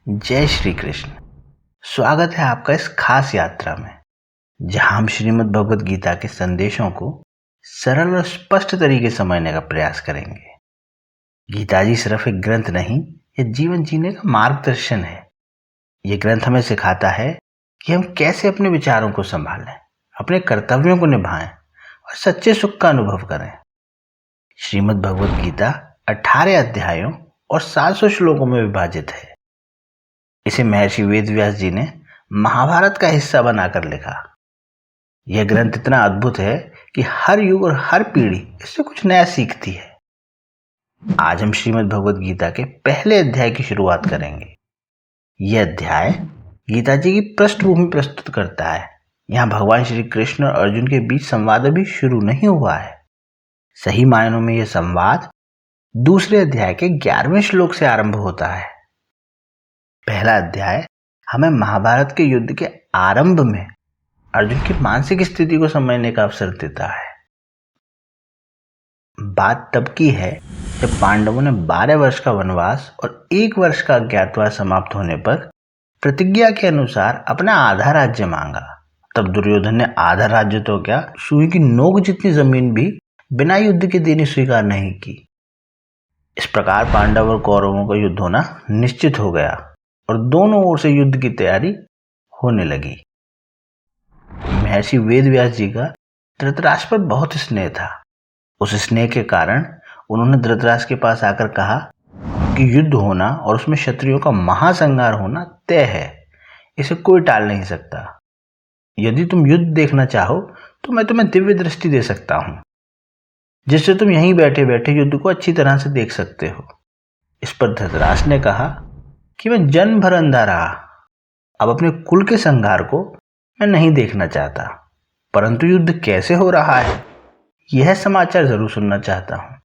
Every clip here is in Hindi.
जय श्री कृष्ण। स्वागत है आपका इस खास यात्रा में, जहां हम श्रीमद् भगवद गीता के संदेशों को सरल और स्पष्ट तरीके से समझने का प्रयास करेंगे। गीता जी सिर्फ एक ग्रंथ नहीं, यह जीवन जीने का मार्गदर्शन है। यह ग्रंथ हमें सिखाता है कि हम कैसे अपने विचारों को संभालें, अपने कर्तव्यों को निभाएं और सच्चे सुख का अनुभव करें। श्रीमद् भगवद गीता 18 अध्यायों और 700 श्लोकों में विभाजित है। इसे महर्षि वेदव्यास जी ने महाभारत का हिस्सा बनाकर लिखा। यह ग्रंथ इतना अद्भुत है कि हर युग और हर पीढ़ी इससे कुछ नया सीखती है। आज हम श्रीमद् भगवद गीता के पहले अध्याय की शुरुआत करेंगे। यह अध्याय गीता जी की पृष्ठभूमि प्रस्तुत करता है। यहाँ भगवान श्री कृष्ण और अर्जुन के बीच संवाद अभी शुरू नहीं हुआ है। सही मायनों में यह संवाद दूसरे अध्याय के 11वें श्लोक से आरंभ होता है। पहला अध्याय हमें महाभारत के युद्ध के आरंभ में अर्जुन की मानसिक स्थिति को समझने का अवसर देता है। बात तब की है जब पांडवों ने 12 वर्ष का वनवास और 1 वर्ष का अज्ञातवास समाप्त होने पर प्रतिज्ञा के अनुसार अपना आधा राज्य मांगा। तब दुर्योधन ने आधा राज्य तो क्या, सुई की नोक जितनी जमीन भी बिना युद्ध के देनी स्वीकार नहीं की। इस प्रकार पांडव और कौरवों का युद्ध होना निश्चित हो गया और दोनों ओर से युद्ध की तैयारी होने लगी। महर्षि वेदव्यास जी का धृतराष्ट्र पर बहुत स्नेह था। उस स्नेह के कारण उन्होंने धृतराष्ट्र के पास आकर कहा कि युद्ध होना और उसमें क्षत्रियों का महासंहार होना तय है, इसे कोई टाल नहीं सकता। यदि तुम युद्ध देखना चाहो तो मैं तुम्हें दिव्य दृष्टि दे सकता हूं, जिससे तुम यहीं बैठे बैठे युद्ध को अच्छी तरह से देख सकते हो। इस पर धृतराष्ट्र ने कहा कि मैं जन्म भर अंधा रहा, अब अपने कुल के संहार को मैं नहीं देखना चाहता, परंतु युद्ध कैसे हो रहा है यह समाचार जरूर सुनना चाहता हूं।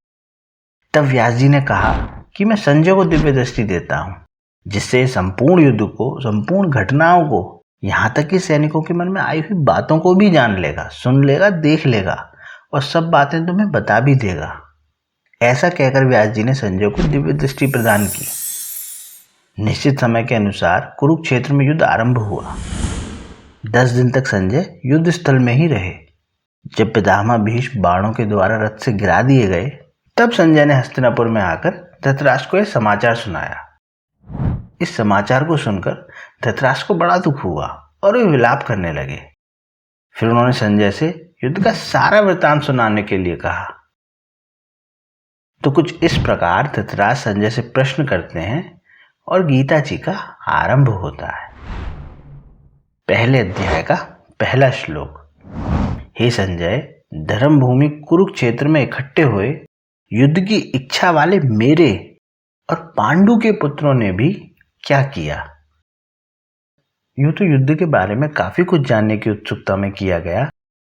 तब व्यास जी ने कहा कि मैं संजय को दिव्य दृष्टि देता हूं, जिससे संपूर्ण युद्ध को, संपूर्ण घटनाओं को, यहां तक कि सैनिकों के मन में आई हुई बातों को भी जान लेगा, सुन लेगा, देख लेगा और सब बातें तुम्हें बता भी देगा। ऐसा कहकर व्यास जी ने संजय को दिव्य दृष्टि प्रदान की। निश्चित समय के अनुसार कुरुक्षेत्र में युद्ध आरंभ हुआ। 10 दिन तक संजय युद्ध स्थल में ही रहे। जब पितामह भीष्म बाणों के द्वारा रथ से गिरा दिए गए, तब संजय ने हस्तिनापुर में आकर धृतराष्ट्र को यह समाचार सुनाया। इस समाचार को सुनकर धृतराष्ट्र को बड़ा दुख हुआ और वे विलाप करने लगे। फिर उन्होंने संजय से युद्ध का सारा वृतांत सुनाने के लिए कहा। तो कुछ इस प्रकार धृतराष्ट्र संजय से प्रश्न करते हैं और गीता जी का आरंभ होता है। पहले अध्याय का पहला श्लोक। हे संजय, धर्म भूमि कुरुक्षेत्र में इकट्ठे हुए युद्ध की इच्छा वाले मेरे और पांडु के पुत्रों ने भी क्या किया। यूं तो युद्ध के बारे में काफी कुछ जानने की उत्सुकता में किया गया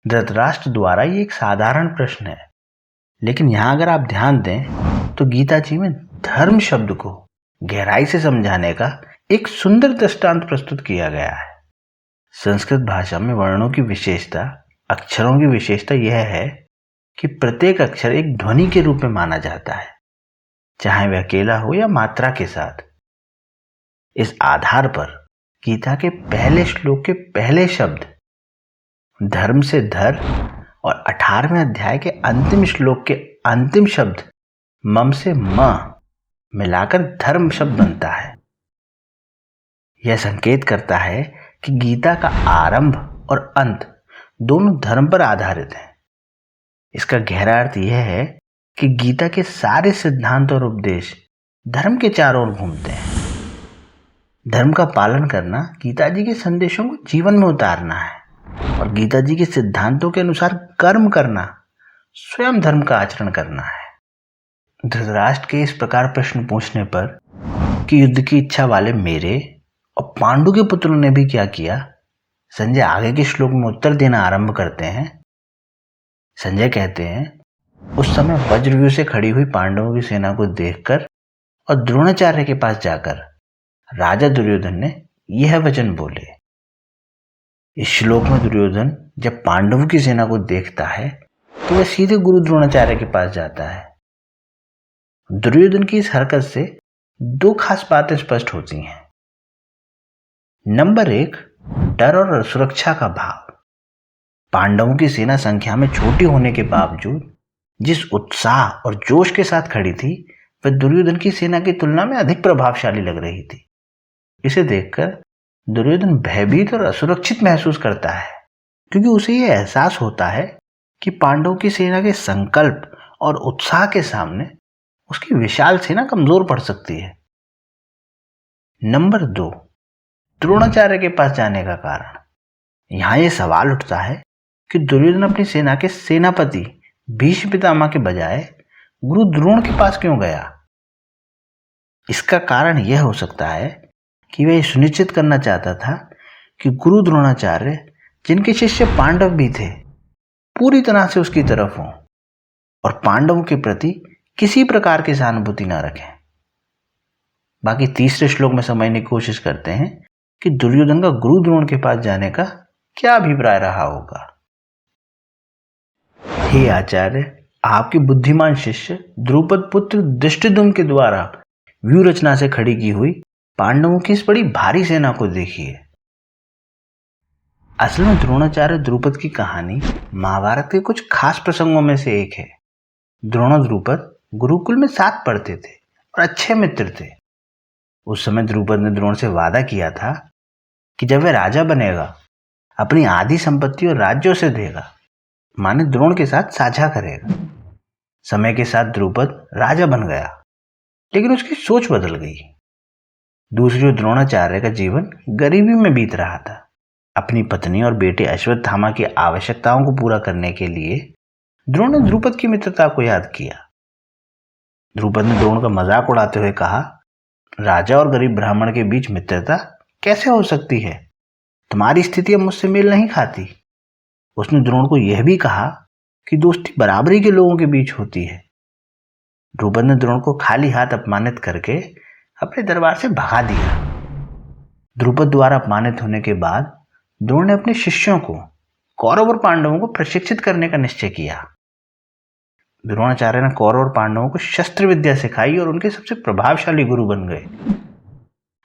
धृतराष्ट्र द्वारा ये एक साधारण प्रश्न है, लेकिन यहां अगर आप ध्यान दें तो गीता जी में धर्म शब्द को गहराई से समझाने का एक सुंदर दृष्टांत प्रस्तुत किया गया है। संस्कृत भाषा में वर्णों की विशेषता, अक्षरों की विशेषता यह है कि प्रत्येक अक्षर एक ध्वनि के रूप में माना जाता है, चाहे वह अकेला हो या मात्रा के साथ। इस आधार पर गीता के पहले श्लोक के पहले शब्द धर्म से धर और 18वें अध्याय के अंतिम श्लोक के अंतिम शब्द मम से म मिलाकर धर्म शब्द बनता है। यह संकेत करता है कि गीता का आरंभ और अंत दोनों धर्म पर आधारित है। इसका गहरा अर्थ यह है कि गीता के सारे सिद्धांत और उपदेश धर्म के चारों ओर घूमते हैं। धर्म का पालन करना गीता जी के संदेशों को जीवन में उतारना है और गीता जी के सिद्धांतों के अनुसार कर्म करना स्वयं धर्म का आचरण करना है। धृतराष्ट्र के इस प्रकार प्रश्न पूछने पर कि युद्ध की इच्छा वाले मेरे और पांडु के पुत्रों ने भी क्या किया, संजय आगे के श्लोक में उत्तर देना आरंभ करते हैं। संजय कहते हैं, उस समय वज्रव्यूह से खड़ी हुई पांडवों की सेना को देखकर और द्रोणाचार्य के पास जाकर राजा दुर्योधन ने यह वचन बोले। इस श्लोक में दुर्योधन जब पांडवों की सेना को देखता है तो वह सीधे गुरु द्रोणाचार्य के पास जाता है। दुर्योधन की इस हरकत से 2 खास बातें स्पष्ट होती हैं। नंबर 1, डर और सुरक्षा का भाव। पांडवों की सेना संख्या में छोटी होने के बावजूद जिस उत्साह और जोश के साथ खड़ी थी, वह दुर्योधन की सेना की तुलना में अधिक प्रभावशाली लग रही थी। इसे देखकर दुर्योधन भयभीत और असुरक्षित महसूस करता है, क्योंकि उसे यह एहसास होता है कि पांडवों की सेना के संकल्प और उत्साह के सामने उसकी विशाल सेना कमजोर पड़ सकती है। नंबर 2, द्रोणाचार्य के पास जाने का कारण। यहां यह सवाल उठता है कि दुर्योधन अपनी सेना के सेनापति भीष्म पितामह के बजाय गुरु द्रोण के पास क्यों गया। इसका कारण यह हो सकता है कि वह सुनिश्चित करना चाहता था कि गुरु द्रोणाचार्य, जिनके शिष्य पांडव भी थे, पूरी तरह से उसकी तरफ हों और पांडवों के प्रति किसी प्रकार की सहानुभूति न रखें। बाकी तीसरे श्लोक में समझने की कोशिश करते हैं कि दुर्योधन का गुरु द्रोण के पास जाने का क्या अभिप्राय रहा होगा। हे आचार्य, आपके बुद्धिमान शिष्य द्रुपद पुत्र धृष्टद्युम्न के द्वारा व्यूह रचना से खड़ी की हुई पांडवों की इस बड़ी भारी सेना को देखिए। असल में द्रोणाचार्य द्रुपद की कहानी महाभारत के कुछ खास प्रसंगों में से एक है। द्रोण और द्रुपद गुरुकुल में साथ पढ़ते थे और अच्छे मित्र थे। उस समय द्रुपद ने द्रोण से वादा किया था कि जब वह राजा बनेगा, अपनी आधी संपत्ति और राज्यों से देगा, माने द्रोण के साथ साझा करेगा। समय के साथ द्रुपद राजा बन गया, लेकिन उसकी सोच बदल गई। दूसरी ओर द्रोणाचार्य का जीवन गरीबी में बीत रहा था। अपनी पत्नी और बेटे अश्वत्थामा की आवश्यकताओं को पूरा करने के लिए द्रोण ने द्रुपद की मित्रता को याद किया। द्रुपद ने द्रोण का मजाक उड़ाते हुए कहा, राजा और गरीब ब्राह्मण के बीच मित्रता कैसे हो सकती है? तुम्हारी स्थिति अब मुझसे मेल नहीं खाती। उसने द्रोण को यह भी कहा कि दोस्ती बराबरी के लोगों के बीच होती है। द्रुपद ने द्रोण को खाली हाथ अपमानित करके अपने दरबार से भगा दिया। द्रुपद द्वारा अपमानित होने के बाद द्रोण ने अपने शिष्यों को, कौरव और पांडवों को प्रशिक्षित करने का निश्चय किया। द्रोणाचार्य ने कौरव और पांडवों को शस्त्र विद्या सिखाई और उनके सबसे प्रभावशाली गुरु बन गए।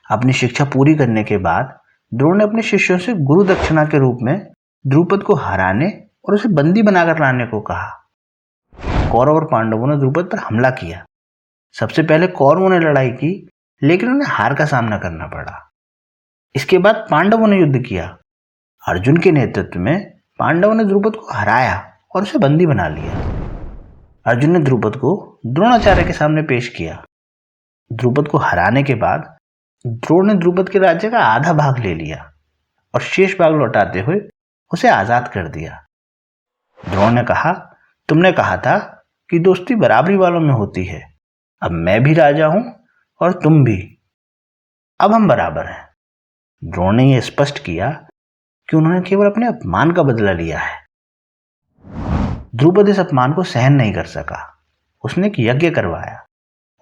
अपनी शिक्षा पूरी करने के बाद द्रोण ने अपने शिष्यों से गुरु दक्षिणा के रूप में द्रुपद को हराने और उसे बंदी बनाकर लाने को कहा। कौरव और पांडवों ने द्रुपद पर हमला किया। सबसे पहले कौरवों ने लड़ाई की, लेकिन उन्हें हार का सामना करना पड़ा। इसके बाद पांडवों ने युद्ध किया। अर्जुन के नेतृत्व में पांडवों ने द्रुपद को हराया और उसे बंदी बना लिया। अर्जुन ने द्रुपद को द्रोणाचार्य के सामने पेश किया। द्रुपद को हराने के बाद द्रोण ने द्रुपद के राज्य का आधा भाग ले लिया और शेष भाग लौटाते हुए उसे आजाद कर दिया। द्रोण ने कहा, तुमने कहा था कि दोस्ती बराबरी वालों में होती है। अब मैं भी राजा हूं और तुम भी। अब हम बराबर हैं। द्रोण ने यह स्पष्ट किया कि उन्होंने केवल अपने अपमान का बदला लिया है। द्रुपद इस अपमान को सहन नहीं कर सका। उसने एक यज्ञ करवाया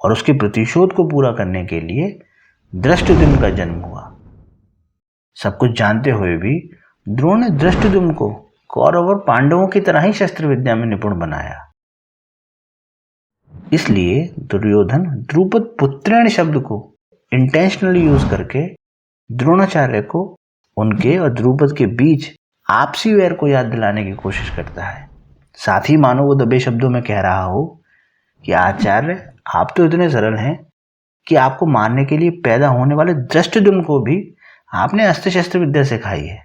और उसके प्रतिशोध को पूरा करने के लिए धृष्टद्युम्न का जन्म हुआ। सब कुछ जानते हुए भी द्रोण ने धृष्टद्युम्न को कौरव और पांडवों की तरह ही शस्त्र विद्या में निपुण बनाया। इसलिए दुर्योधन द्रुपद पुत्रेण शब्द को इंटेंशनली यूज करके द्रोणाचार्य को उनके और द्रुपद के बीच आपसी वैर को याद दिलाने की कोशिश करता है। साथ ही मानो वो दबे शब्दों में कह रहा हो कि आचार्य, आप तो इतने सरल हैं कि आपको मारने के लिए पैदा होने वाले धृष्टद्युम्न को भी आपने अस्त्र शस्त्र विद्या सिखाई है,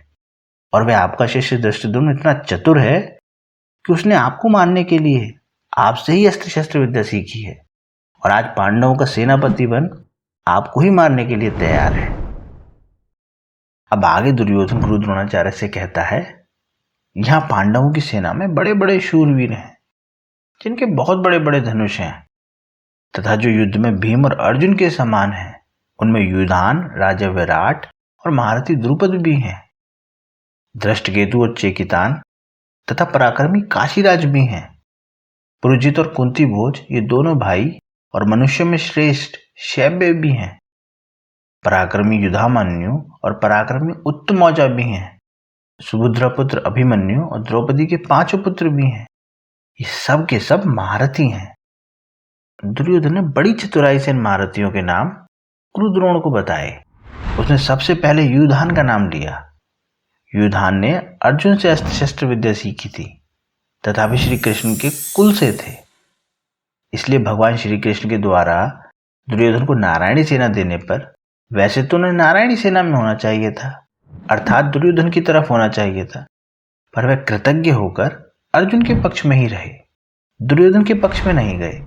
और वह आपका शिष्य धृष्टद्युम्न इतना चतुर है कि उसने आपको मारने के लिए आपसे ही अस्त्र शस्त्र विद्या सीखी है और आज पांडवों का सेनापति बन आपको ही मारने के लिए तैयार है। अब आगे दुर्योधन गुरु द्रोणाचार्य से कहता है, यहां पांडवों की सेना में बड़े बड़े शूरवीर हैं जिनके बहुत बड़े बड़े धनुष हैं, तथा जो युद्ध में भीम और अर्जुन के समान हैं, उनमें युधान, राजा विराट और महारथी द्रुपद भी हैं। धृष्टकेतु और चेकितान तथा पराक्रमी काशीराज भी हैं। पुरुजित और कुंती भोज, ये दोनों भाई और मनुष्य में श्रेष्ठ शैब्य भी हैं। पराक्रमी युधामन्यु और पराक्रमी उत्तमौजा भी हैं। सुभद्रा पुत्र अभिमन्यु और द्रौपदी के 5 पुत्र भी हैं। ये सब के सब महारथी हैं। दुर्योधन ने बड़ी चतुराई से इन महारथियों के नाम गुरु द्रोण को बताए। वो उसने सबसे पहले युधान का नाम लिया। युधान ने अर्जुन से अस्त्र शस्त्र विद्या सीखी थी तथा वे श्री कृष्ण के कुल से थे। इसलिए भगवान श्री कृष्ण के द्वारा दुर्योधन को नारायणी सेना देने पर वैसे तो उन्हें नारायणी सेना में होना चाहिए था, अर्थात दुर्योधन की तरफ होना चाहिए था, पर वह कृतज्ञ होकर अर्जुन के पक्ष में ही रहे, दुर्योधन के पक्ष में नहीं गए।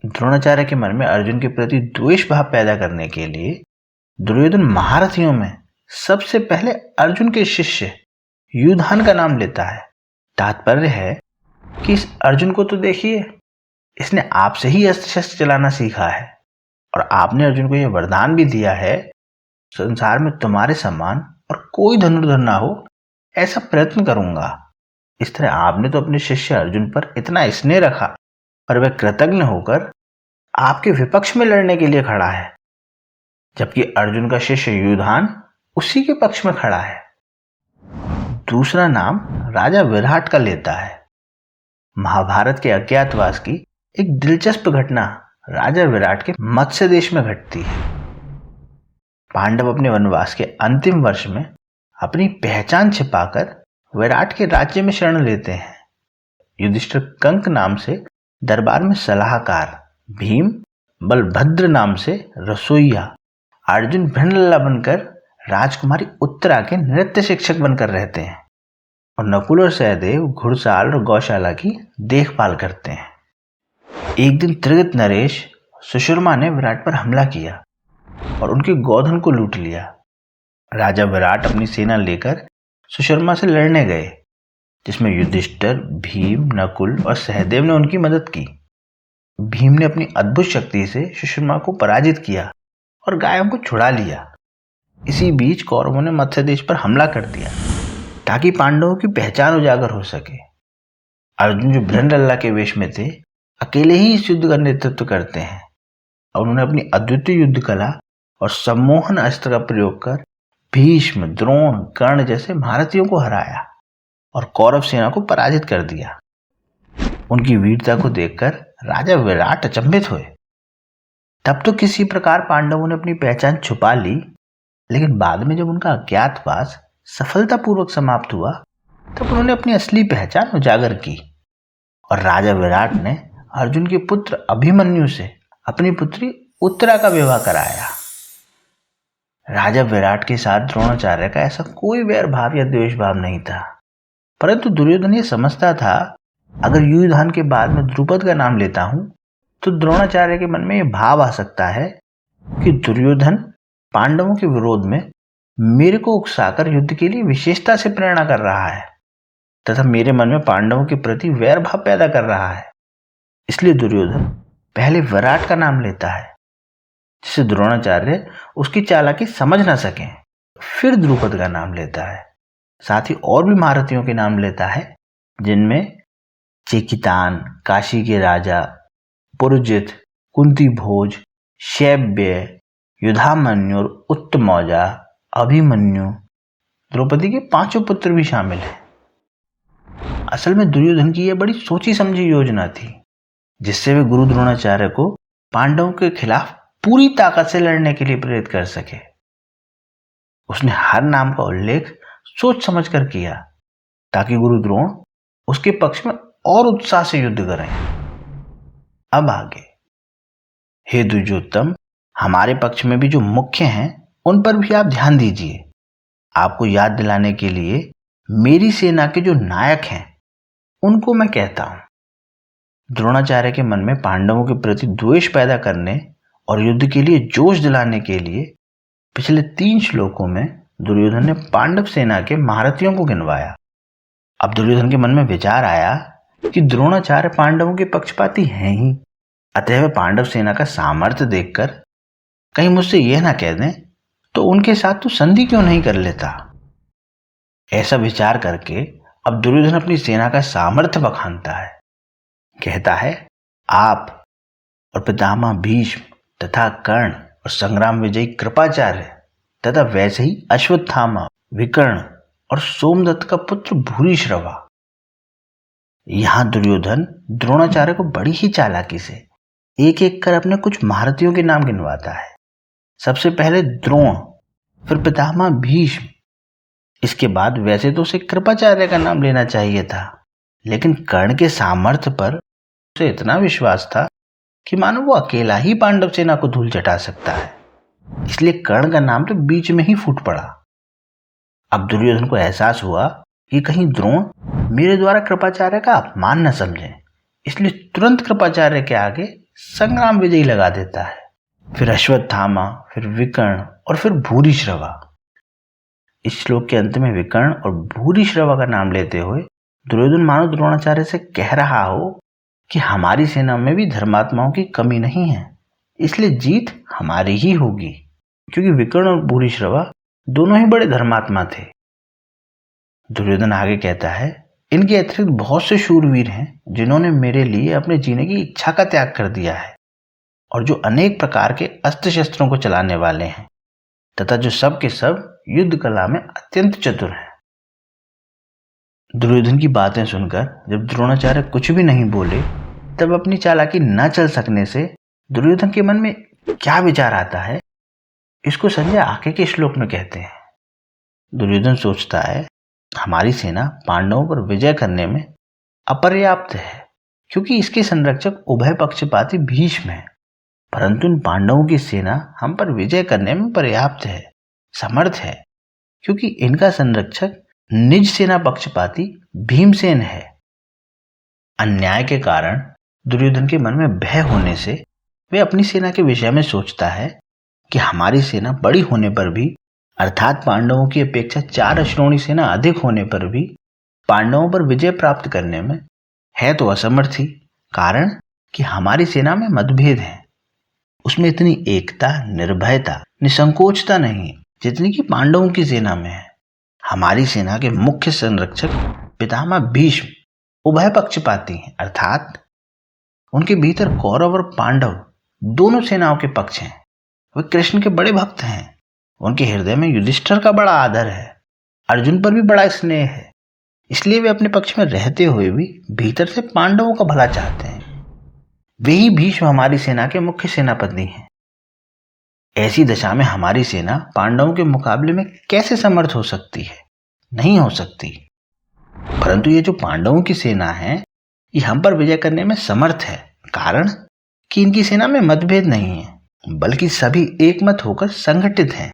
द्रोणाचार्य के मन में अर्जुन के प्रति द्वेष भाव पैदा करने के लिए दुर्योधन महारथियों में सबसे पहले अर्जुन के शिष्य युधान का नाम लेता है। तात्पर्य है कि इस अर्जुन को तो देखिए, इसने आपसे ही अस्त्र शस्त्र चलाना सीखा है और आपने अर्जुन को यह वरदान भी दिया है, संसार में तुम्हारे समान और कोई धनुर्धर ना हो, ऐसा प्रयत्न करूंगा। इस तरह आपने तो अपने शिष्य अर्जुन पर इतना स्नेह रखा, पर वह कृतज्ञ होकर आपके विपक्ष में लड़ने के लिए खड़ा है, जबकि अर्जुन का शिष्य युधान उसी के पक्ष में खड़ा है। दूसरा नाम राजा विराट का लेता है। महाभारत के अज्ञातवास की एक दिलचस्प घटना राजा विराट के मत्स्य देश में घटती है। पांडव अपने वनवास के अंतिम वर्ष में अपनी पहचान छिपाकर विराट के राज्य में शरण लेते हैं। युधिष्ठिर कंक नाम से दरबार में सलाहकार, भीम बलभद्र नाम से रसोइया, अर्जुन भिंडलल्ला बनकर राजकुमारी उत्तरा के नृत्य शिक्षक बनकर रहते हैं और नकुल और सहदेव घुड़साल और गौशाला की देखभाल करते हैं। एक दिन त्रिगत नरेश सुशर्मा ने विराट पर हमला किया और उनके गोधन को लूट लिया। राजा विराट अपनी सेना लेकर सुशर्मा से लड़ने गए, जिसमें युधिष्ठिर, भीम, नकुल और सहदेव ने उनकी मदद की। भीम ने अपनी अद्भुत शक्ति से सुशर्मा को पराजित किया और गायों को छुड़ा लिया। इसी बीच कौरवों ने मत्स्य देश पर हमला कर दिया ताकि पांडवों की पहचान उजागर हो सके। अर्जुन, जो भिंडलल्ला के वेश में थे, अकेले ही इस युद्ध का नेतृत्व करते हैं और उन्होंने अपनी अद्वितीय युद्ध कला और सम्मोहन अस्त्र का प्रयोग कर भीष्म, द्रोण, कर्ण जैसे महारथियों को हराया और कौरव सेना को पराजित कर दिया। उनकी वीरता को देखकर राजा विराट अचंभित हुए। तब तो किसी प्रकार पांडवों ने अपनी पहचान छुपा ली, लेकिन बाद में जब उनका अज्ञातवास सफलतापूर्वक समाप्त हुआ, तब उन्होंने अपनी असली पहचान उजागर की और राजा विराट ने अर्जुन के पुत्र अभिमन्यु से अपनी पुत्री उत्तरा का विवाह कराया। राजा विराट के साथ द्रोणाचार्य का ऐसा कोई वैर भाव या द्वेष भाव नहीं था, परंतु दुर्योधन ये समझता था, अगर युधान के बाद में द्रुपद का नाम लेता हूं तो द्रोणाचार्य के मन में यह भाव आ सकता है कि दुर्योधन पांडवों के विरोध में मेरे को उकसाकर युद्ध के लिए विशेषता से प्रेरणा कर रहा है तथा मेरे मन में पांडवों के प्रति वैर भाव पैदा कर रहा है। इसलिए दुर्योधन पहले विराट का नाम लेता है, जिससे द्रोणाचार्य उसकी चालाकी समझ ना सकें। फिर द्रुपद का नाम लेता है, साथ ही और भी महारथियों के नाम लेता है, जिनमें चेकितान, काशी के राजा, पुरजित, कुंती भोज, शैब्य, युधामन्यु और उत्तमौजा, अभिमन्यु, द्रौपदी के 5 पुत्र भी शामिल हैं। असल में दुर्योधन की यह बड़ी सोची समझी योजना थी, जिससे वे गुरु द्रोणाचार्य को पांडवों के खिलाफ पूरी ताकत से लड़ने के लिए प्रेरित कर सके। उसने हर नाम का उल्लेख सोच समझ कर किया ताकि गुरु द्रोण उसके पक्ष में और उत्साह से युद्ध करें। अब आगे, हे द्विजोत्तम, हमारे पक्ष में भी जो मुख्य हैं उन पर भी आप ध्यान दीजिए। आपको याद दिलाने के लिए मेरी सेना के जो नायक हैं उनको मैं कहता हूं। द्रोणाचार्य के मन में पांडवों के प्रति द्वेष पैदा करने और युद्ध के लिए जोश दिलाने के लिए पिछले 3 श्लोकों में दुर्योधन ने पांडव सेना के महारथियों को गिनवाया। अब दुर्योधन के मन में विचार आया कि द्रोणाचार्य पांडवों के पक्षपाती हैं ही, अतः वह पांडव सेना का सामर्थ्य देखकर कहीं मुझसे यह ना कह दें तो उनके साथ तो संधि क्यों नहीं कर लेता। ऐसा विचार करके अब दुर्योधन अपनी सेना का सामर्थ्य बखानता है। कहता है, आप और पितामह भीष्म तथा कर्ण और संग्राम विजयी कृपाचार्य तथा वैसे ही अश्वत्थामा, विकर्ण और सोमदत्त का पुत्र भूरिश्रवा। यहां दुर्योधन द्रोणाचार्य को बड़ी ही चालाकी से एक एक कर अपने कुछ महारथियों के नाम गिनवाता है। सबसे पहले द्रोण, फिर पितामह भीष्म। इसके बाद वैसे तो उसे कृपाचार्य का नाम लेना चाहिए था, लेकिन कर्ण के सामर्थ्य पर उसे इतना विश्वास था कि मानो वो अकेला ही पांडव सेना को धूल चटा सकता है, इसलिए कर्ण का नाम तो बीच में ही फूट पड़ा। अब दुर्योधन को एहसास हुआ कि कहीं द्रोण मेरे द्वारा कृपाचार्य का अपमान न समझे, इसलिए तुरंत कृपाचार्य के आगे संग्राम विजयी लगा देता है। फिर अश्वत्थामा, फिर विकर्ण और फिर भूरिश्रवा। इस श्लोक के अंत में विकर्ण और भूरिश्रवा का नाम लेते हुए दुर्योधन मानो द्रोणाचार्य से कह रहा हो कि हमारी सेना में भी धर्मात्माओं की कमी नहीं है, इसलिए जीत हमारी ही होगी, क्योंकि विकर्ण और भूरिश्रवा दोनों ही बड़े धर्मात्मा थे। दुर्योधन आगे कहता है, इनके अतिरिक्त बहुत से शूरवीर हैं जिन्होंने मेरे लिए अपने जीने की इच्छा का त्याग कर दिया है और जो अनेक प्रकार के अस्त्र शस्त्रों को चलाने वाले हैं तथा जो सब के सब युद्ध कला में अत्यंत चतुर हैं। दुर्योधन की बातें सुनकर जब द्रोणाचार्य कुछ भी नहीं बोले, तब अपनी चालाकी न चल सकने से दुर्योधन के मन में क्या विचार आता है, इसको संजय आगे के श्लोक में कहते हैं। दुर्योधन सोचता है, हमारी सेना पांडवों पर विजय करने में अपर्याप्त है, क्योंकि इसके संरक्षक उभय पक्षपाती भीष्म है, परंतु इन पांडवों की सेना हम पर विजय करने में पर्याप्त है, समर्थ है, क्योंकि इनका संरक्षक निज सेना पक्षपाती भीमसेन है। अन्याय के कारण दुर्योधन के मन में भय होने से वे अपनी सेना के विषय में सोचता है कि हमारी सेना बड़ी होने पर भी, अर्थात पांडवों की अपेक्षा 4 अश्रोणी सेना अधिक होने पर भी पांडवों पर विजय प्राप्त करने में है तो असमर्थ ही, कारण कि हमारी सेना में मतभेद है। उसमें इतनी एकता, निर्भयता, निसंकोचता नहीं जितनी कि पांडवों की सेना में है। हमारी सेना के मुख्य संरक्षक पितामह भीष्म उभय पक्षपाती हैं, अर्थात उनके भीतर कौरव और पांडव दोनों सेनाओं के पक्ष हैं। वे कृष्ण के बड़े भक्त हैं, उनके हृदय में युधिष्ठिर का बड़ा आदर है, अर्जुन पर भी बड़ा स्नेह है, इसलिए वे अपने पक्ष में रहते हुए भी भीतर से पांडवों का भला चाहते हैं। वे ही भीष्म हमारी सेना के मुख्य सेनापति हैं। ऐसी दशा में हमारी सेना पांडवों के मुकाबले में कैसे समर्थ हो सकती है? नहीं हो सकती। परंतु ये जो पांडवों की सेना है, ये हम पर विजय करने में समर्थ है, कारण कि इनकी सेना में मतभेद नहीं है, बल्कि सभी एकमत होकर संगठित हैं।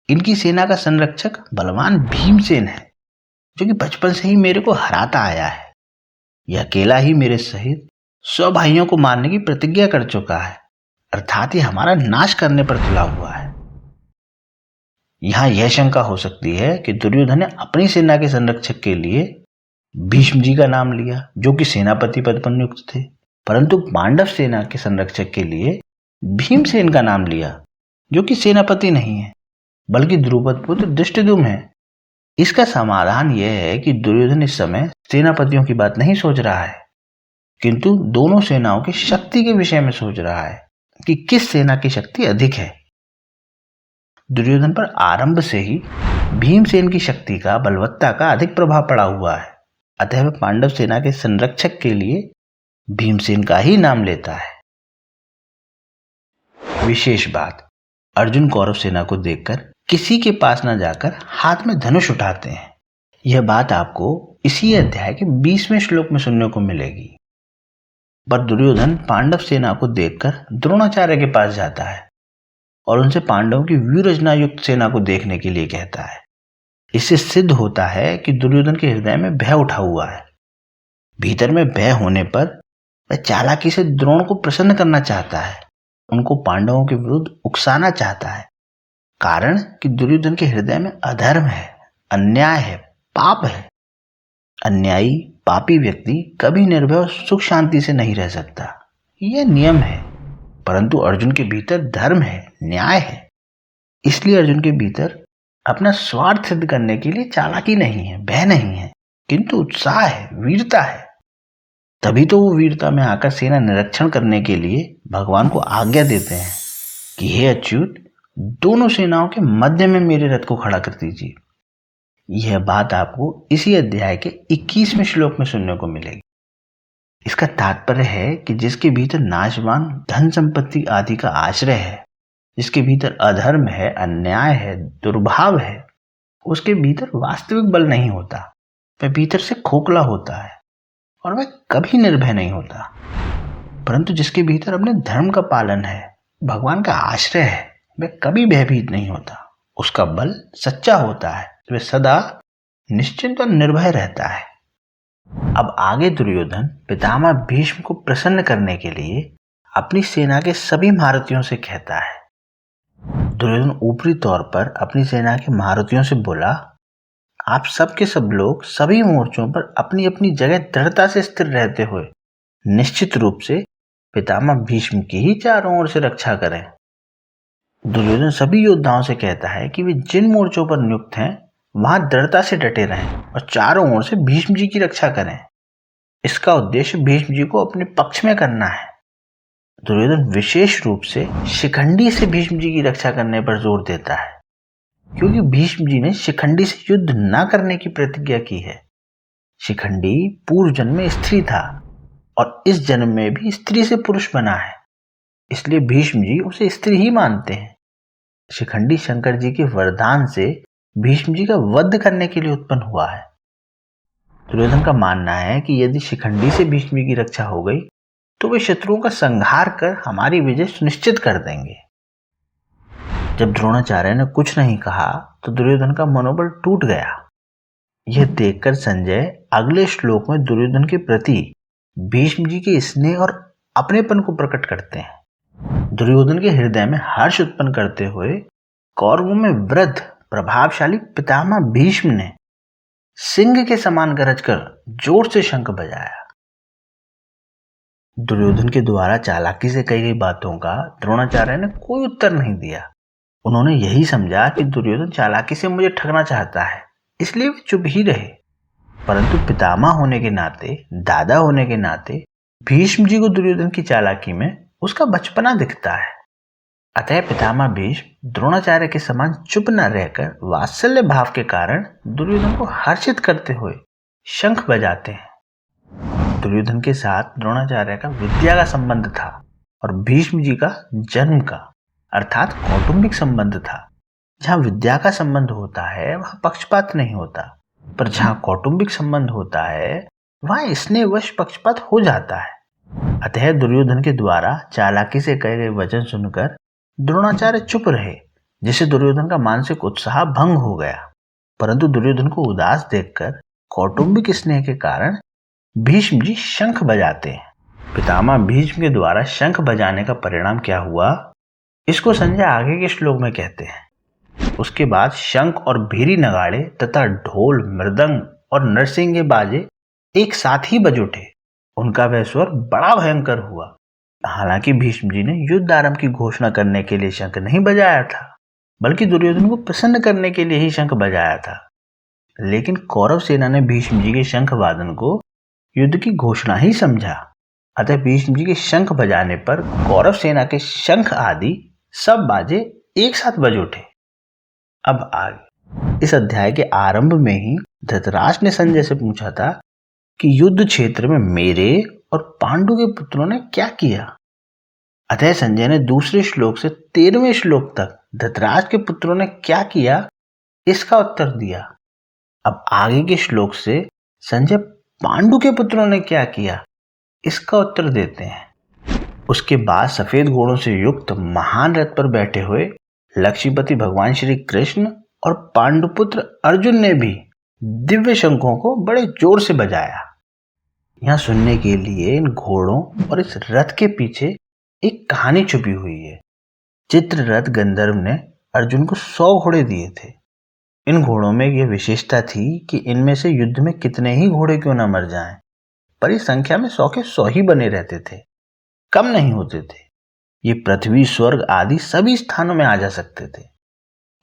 इनकी सेना का संरक्षक बलवान भीमसेन है, जो कि बचपन से ही मेरे को हराता आया है। यह अकेला ही मेरे सहित 100 भाइयों को मारने की प्रतिज्ञा कर चुका है, अर्थात ये हमारा नाश करने पर तुला हुआ है। यहां यह शंका हो सकती है कि दुर्योधन ने अपनी सेना के संरक्षक के लिए भीष्म जी का नाम लिया, जो कि सेनापति पद पर नियुक्त थे, परंतु पांडव सेना के संरक्षक के लिए भीमसेन का नाम लिया, जो कि सेनापति नहीं है, बल्कि द्रुपद पुत्र धृष्टद्युम्न है। इसका समाधान यह है कि दुर्योधन इस समय सेनापतियों की बात नहीं सोच रहा है, किंतु दोनों सेनाओं की शक्ति के विषय में सोच रहा है कि किस सेना की शक्ति अधिक है। दुर्योधन पर आरंभ से ही भीमसेन की शक्ति का, बलवत्ता का अधिक प्रभाव पड़ा हुआ है, अतः वह पांडव सेना के संरक्षक के लिए भीमसेन का ही नाम लेता है। विशेष बात, अर्जुन कौरव सेना को देखकर किसी के पास न जाकर हाथ में धनुष उठाते हैं। यह बात आपको इसी अध्याय के 20वें श्लोक में सुनने को मिलेगी। पर दुर्योधन पांडव सेना को देखकर द्रोणाचार्य के पास जाता है और उनसे पांडवों की व्यूरचना युक्त सेना को देखने के लिए कहता है। इससे सिद्ध होता है कि दुर्योधन के हृदय में भय उठा हुआ है। भीतर में भय होने पर वह चालाकी से द्रोण को प्रसन्न करना चाहता है, उनको पांडवों के विरुद्ध उकसाना चाहता है, कारण कि दुर्योधन के हृदय में अधर्म है, अन्याय है, पाप है। अन्यायी पापी व्यक्ति कभी निर्भय और सुख शांति से नहीं रह सकता, यह नियम है। परंतु अर्जुन के भीतर धर्म है, न्याय है, इसलिए अर्जुन के भीतर अपना स्वार्थ सिद्ध करने के लिए चालाकी नहीं है, भय नहीं है, किंतु उत्साह है, वीरता है। तभी तो वो वीरता में आकर सेना निरीक्षण करने के लिए भगवान को आज्ञा देते हैं कि हे अच्युत, दोनों सेनाओं के मध्य में मेरे रथ को खड़ा कर दीजिए। यह बात आपको इसी अध्याय के 21वें श्लोक में सुनने को मिलेगी। इसका तात्पर्य है कि जिसके भीतर नाशवान धन संपत्ति आदि का आश्रय है, जिसके भीतर अधर्म है, अन्याय है, दुर्भाव है, उसके भीतर वास्तविक बल नहीं होता। वह भीतर से खोखला होता है और वह कभी निर्भय नहीं होता। परंतु जिसके भीतर अपने धर्म का पालन है, भगवान का आश्रय है, वह कभी भयभीत नहीं होता। उसका बल सच्चा होता है, वह सदा निश्चिंत और निर्भय रहता है। अब आगे दुर्योधन पितामह भीष्म को प्रसन्न करने के लिए अपनी सेना के सभी महारथियों से कहता है। दुर्योधन ऊपरी तौर पर अपनी सेना के महारथियों से बोला, आप सब के सब लोग सभी मोर्चों पर अपनी अपनी जगह दृढ़ता से स्थिर रहते हुए निश्चित रूप से पितामह भीष्म की ही चारों ओर से रक्षा करें। दुर्योधन सभी योद्धाओं से कहता है कि वे जिन मोर्चों पर नियुक्त हैं वहां दृढ़ता से डटे रहें और चारों ओर से भीष्म जी की रक्षा करें। इसका उद्देश्य भीष्म जी को अपने पक्ष में करना है। दुर्योधन विशेष रूप से शिखंडी से भीष्म जी की रक्षा करने पर जोर देता है, क्योंकि भीष्म जी ने शिखंडी से युद्ध न करने की प्रतिज्ञा की है। शिखंडी पूर्व जन्म में स्त्री था और इस जन्म में भी स्त्री से पुरुष बना है, इसलिए भीष्म जी उसे स्त्री ही मानते हैं। शिखंडी शंकर जी के वरदान से भीष्म जी का वध करने के लिए उत्पन्न हुआ है। दुर्योधन का मानना है कि यदि शिखंडी से भीष्म जी की रक्षा हो गई तो वे शत्रुओं का संहार कर हमारी विजय सुनिश्चित कर देंगे। जब द्रोणाचार्य ने कुछ नहीं कहा तो दुर्योधन का मनोबल टूट गया। यह देखकर संजय अगले श्लोक में दुर्योधन के प्रति भीष्म जी के स्नेह और अपनेपन को प्रकट करते हैं। दुर्योधन के हृदय में हर्ष उत्पन्न करते हुए कौरवों में वृद्ध प्रभावशाली पितामह भीष्म ने सिंह के समान गरज कर जोर से शंख बजाया। दुर्योधन के द्वारा चालाकी से कही गई बातों का द्रोणाचार्य ने कोई उत्तर नहीं दिया। उन्होंने यही समझा कि दुर्योधन चालाकी से मुझे ठगना चाहता है, इसलिए वे चुप ही रहे। परंतु पितामह होने के नाते, दादा होने के नाते भीष्म जी को दुर्योधन की चालाकी में उसका बचपना दिखता है। अतः पितामह भीष्म द्रोणाचार्य के समान चुप न रहकर वात्सल्य भाव के कारण दुर्योधन को हर्षित करते हुए शंख बजाते हैं। दुर्योधन के साथ द्रोणाचार्य का विद्या का संबंध था और भीष्म जी का जन्म का अर्थात कौटुंबिक संबंध था। जहाँ विद्या का संबंध होता है वहाँ पक्षपात नहीं होता, पर जहाँ कौटुंबिक संबंध होता है वहाँ स्नेहवश पक्षपात हो जाता है। अतः दुर्योधन के द्वारा चालाकी से कहे गए वचन सुनकर द्रोणाचार्य चुप रहे, जिससे दुर्योधन का मानसिक उत्साह भंग हो गया। परंतु दुर्योधन को उदास देखकर कौटुंबिक स्नेह के कारण भीष्म जी शंख बजाते हैं। पितामह भीष्म के द्वारा शंख बजाने का परिणाम क्या हुआ, इसको संजय आगे के श्लोक में कहते हैं। उसके बाद शंख और भीरी नगाड़े तथा ढोल, मृदंग और नरसिंगे बाजे एक साथ ही बज उठे। उनका वह स्वर बड़ा भयंकर हुआ। हालांकि भीष्म जी ने युद्ध आरंभ की घोषणा करने के लिए शंख नहीं बजाया था, बल्कि दुर्योधन को प्रसन्न करने के लिए ही शंख बजाया था। लेकिन कौरव सेना ने भीष्म जी के शंख वादन को युद्ध की घोषणा ही समझा। अतः भीष्म जी के शंख बजाने पर कौरव सेना के शंख आदि सब बाजे एक साथ बज उठे। अब आगे इस अध्याय के आरंभ में ही धृतराष्ट्र ने संजय से पूछा था कि युद्ध क्षेत्र में मेरे और पांडु के पुत्रों ने क्या किया। अतः संजय ने दूसरे श्लोक से 13वें श्लोक तक धृतराष्ट्र के पुत्रों ने क्या किया इसका उत्तर दिया। अब आगे के श्लोक से संजय पांडु के पुत्रों ने क्या किया इसका उत्तर देते हैं। उसके बाद सफेद घोड़ों से युक्त महान रथ पर बैठे हुए लक्ष्मीपति भगवान श्री कृष्ण और पांडुपुत्र अर्जुन ने भी दिव्य शंखों को बड़े जोर से बजाया। यहाँ सुनने के लिए इन घोड़ों और इस रथ के पीछे एक कहानी छुपी हुई है। चित्ररथ गंधर्व ने अर्जुन को 100 घोड़े दिए थे। इन घोड़ों में यह विशेषता थी कि इनमें से युद्ध में कितने ही घोड़े क्यों न मर जाएं, पर इस संख्या में 100 के 100 ही बने रहते थे, कम नहीं होते थे। ये पृथ्वी, स्वर्ग आदि सभी स्थानों में आ जा सकते थे।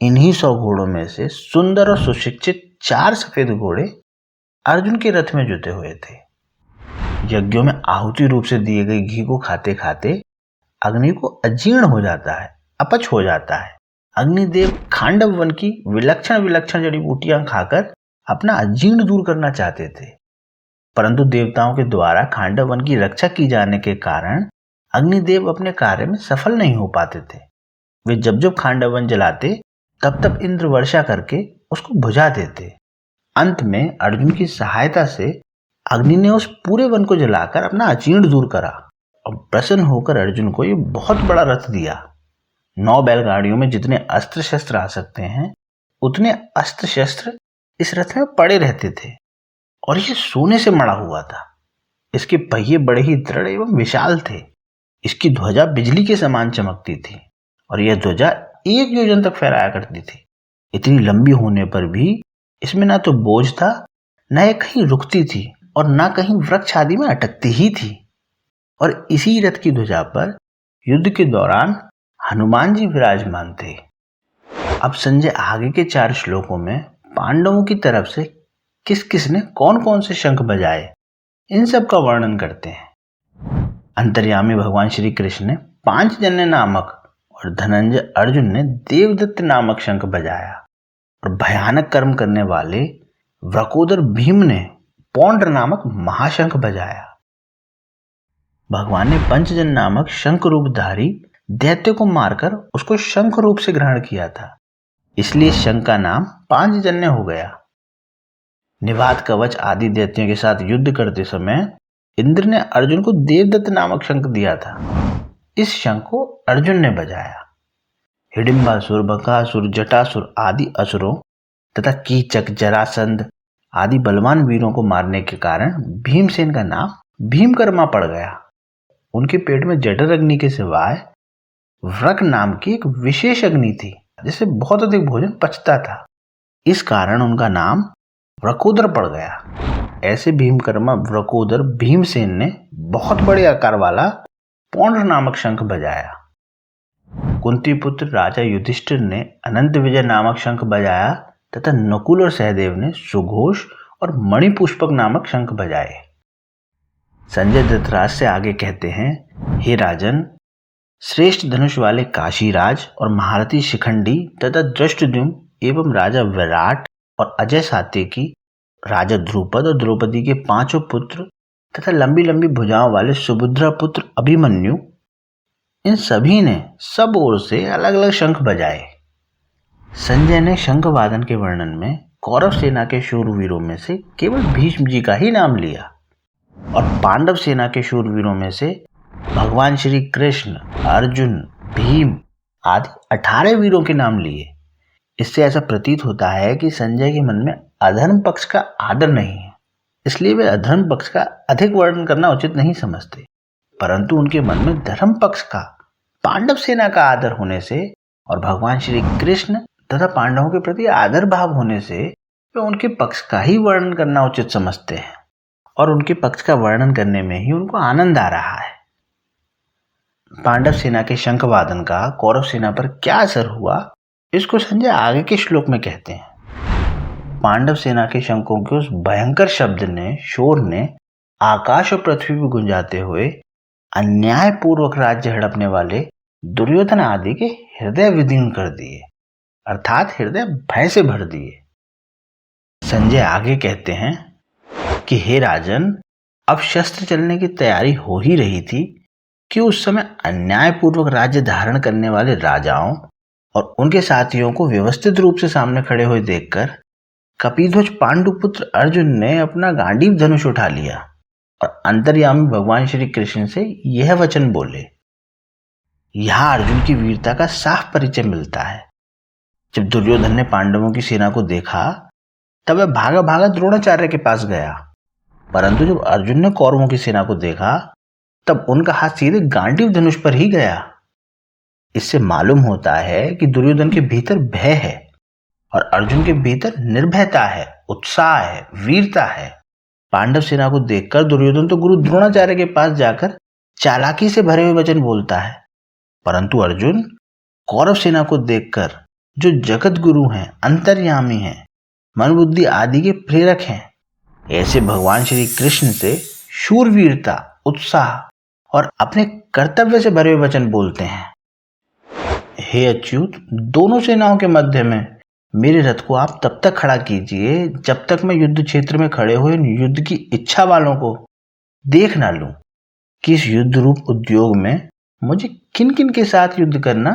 इन्हीं 100 घोड़ों में से सुंदर और सुशिक्षित 4 सफेद घोड़े अर्जुन के रथ में जुटे हुए थे। यज्ञों में आहुति रूप से दिए गए घी को खाते खाते अग्नि को अजीर्ण हो जाता है, अपच हो जाता है। अग्निदेव खांडव वन की विलक्षण विलक्षण जड़ी बूटियां खाकर अपना अजीर्ण दूर करना चाहते थे, परंतु देवताओं के द्वारा खांडव वन की रक्षा की जाने के कारण अग्निदेव अपने कार्य में सफल नहीं हो पाते थे। वे जब जब खांडव वन जलाते तब तब इंद्र वर्षा करके उसको बुझा देते। अंत में अर्जुन की सहायता से अग्नि ने उस पूरे वन को जलाकर अपना अचीर्ण दूर करा और प्रसन्न होकर अर्जुन को ये बहुत बड़ा रथ दिया। 9 बैलगाड़ियों में जितने अस्त्र शस्त्र आ सकते हैं उतने अस्त्र शस्त्र इस रथ में पड़े रहते थे और ये सोने से मढ़ा हुआ था। इसके पहिए बड़े ही दृढ़ एवं विशाल थे। इसकी ध्वजा बिजली के समान चमकती थी और यह ध्वजा 1 योजन तक फहराया करती थी। इतनी लंबी होने पर भी इसमें ना तो बोझ था, न यह कहीं रुकती थी और ना कहीं वृक्ष आदि में अटकती ही थी। और इसी रथ की ध्वजा पर युद्ध के दौरान हनुमान जी विराजमान थे। अब संजय आगे के 4 श्लोकों में पांडवों की तरफ से किस किस ने कौन कौन से शंख बजाए इन सब का वर्णन करते हैं। अंतर्यामी भगवान श्री कृष्ण ने पांचजन्य नामक और धनंजय अर्जुन ने देवदत्त नामक शंख बजाया और भयानक कर्म करने वाले वृकोदर भीम ने पौंड्र नामक महाशंख बजाया। भगवान ने पंचजन नामक शंख रूपधारी दैत्य को मारकर उसको शंख रूप से ग्रहण किया था, इसलिए शंख का नाम पांचजन्य हो गया। निवात कवच आदि दैत्यों के साथ युद्ध करते समय इंद्र ने अर्जुन को देवदत्त नामक शंख दिया था। इस शंख को अर्जुन ने बजाया। हिडिंबासुर, बकासुर, जटासुर आदि असुरों तथा कीचक, जरासंध आदि बलवान वीरों को मारने के कारण भीमसेन का नाम भीमकर्मा पड़ गया। उनके पेट में जठर अग्नि के सिवाय व्रक नाम की एक विशेष अग्नि थी जिससे बहुत अधिक भोजन पचता था। इस कारण उनका नाम व्रकोदर पड़ गया। ऐसे भीमकर्मा व्रकोदर भीमसेन ने बहुत बड़े आकार वाला पौंड्र नामक शंख बजाया। कुंती पुत्र राजा युधिष्ठिर ने अनंत विजय नामक शंख बजाया तथा नकुल और सहदेव ने सुघोष और मणिपुष्पक नामक शंख बजाए। संजय धृतराष्ट्र से आगे कहते हैं, हे राजन, श्रेष्ठ धनुष वाले काशीराज और महारथी शिखंडी तथा दृष्टद्युम्न एवं राजा विराट और अजय सात्यकी, राजा ध्रुपद और द्रौपदी के 5 पुत्र तथा लंबी लंबी भुजाओं वाले सुभद्रा पुत्र अभिमन्यु, इन सभी ने सब ओर से अलग अलग शंख बजाए। संजय ने शंख वादन के वर्णन में कौरव सेना के शूरवीरों में से केवल भीष्म जी का ही नाम लिया और पांडव सेना के शूरवीरों में से भगवान श्री कृष्ण, अर्जुन, भीम आदि 18 वीरों के नाम लिए। इससे ऐसा प्रतीत होता है कि संजय के मन में अधर्म पक्ष का आदर नहीं है, इसलिए वे अधर्म पक्ष का अधिक वर्णन करना उचित नहीं समझते, परंतु उनके मन में धर्म पक्ष का, पांडव सेना का आदर होने से और भगवान श्री कृष्ण तथा पांडवों के प्रति आदर भाव होने से वे उनके पक्ष का ही वर्णन करना उचित समझते हैं और उनके पक्ष का वर्णन करने में ही उनको आनंद आ रहा है। पांडव सेना के शंख वादन का कौरव सेना पर क्या असर हुआ, इसको संजय आगे के श्लोक में कहते हैं। पांडव सेना के शंखों के उस भयंकर शोर ने आकाश और पृथ्वी को गुंजाते हुए अन्यायपूर्वक राज्य हड़पने वाले दुर्योधन आदि के हृदय विदीर्ण कर दिए, अर्थात हृदय भय से भर दिए। संजय आगे कहते हैं कि हे राजन, अब शस्त्र चलने की तैयारी हो ही रही थी कि उस समय अन्यायपूर्वक राज्य धारण करने वाले राजाओं और उनके साथियों को व्यवस्थित रूप से सामने खड़े हुए देखकर कपिध्वज पांडुपुत्र अर्जुन ने अपना गांडीव धनुष उठा लिया और अंतर्यामी भगवान श्री कृष्ण से यह वचन बोले। यहां अर्जुन की वीरता का साफ परिचय मिलता है। जब दुर्योधन ने पांडवों की सेना को देखा तब वह भागा भागा द्रोणाचार्य के पास गया, परंतु जब अर्जुन ने कौरवों की सेना को देखा तब उनका हाथ सीधे गांडीव धनुष पर ही गया। इससे मालूम होता है कि दुर्योधन के भीतर भय है और अर्जुन के भीतर निर्भयता है, उत्साह है, वीरता है। पांडव सेना को देखकर दुर्योधन तो गुरु द्रोणाचार्य के पास जाकर चालाकी से भरे हुए वचन बोलता है, परंतु अर्जुन कौरव सेना को देखकर, जो जगत गुरु हैं, अंतर्यामी हैं, मन बुद्धि आदि के प्रेरक हैं, ऐसे भगवान श्री कृष्ण से शूरवीरता, उत्साह और अपने कर्तव्य से भरे हुए वचन बोलते हैं। हे अच्युत, दोनों सेनाओं के मध्य में मेरे रथ को आप तब तक खड़ा कीजिए जब तक मैं युद्ध क्षेत्र में खड़े हुए युद्ध की इच्छा वालों को देख ना लूं कि इस युद्ध रूप उद्योग में मुझे किन किन के साथ युद्ध करना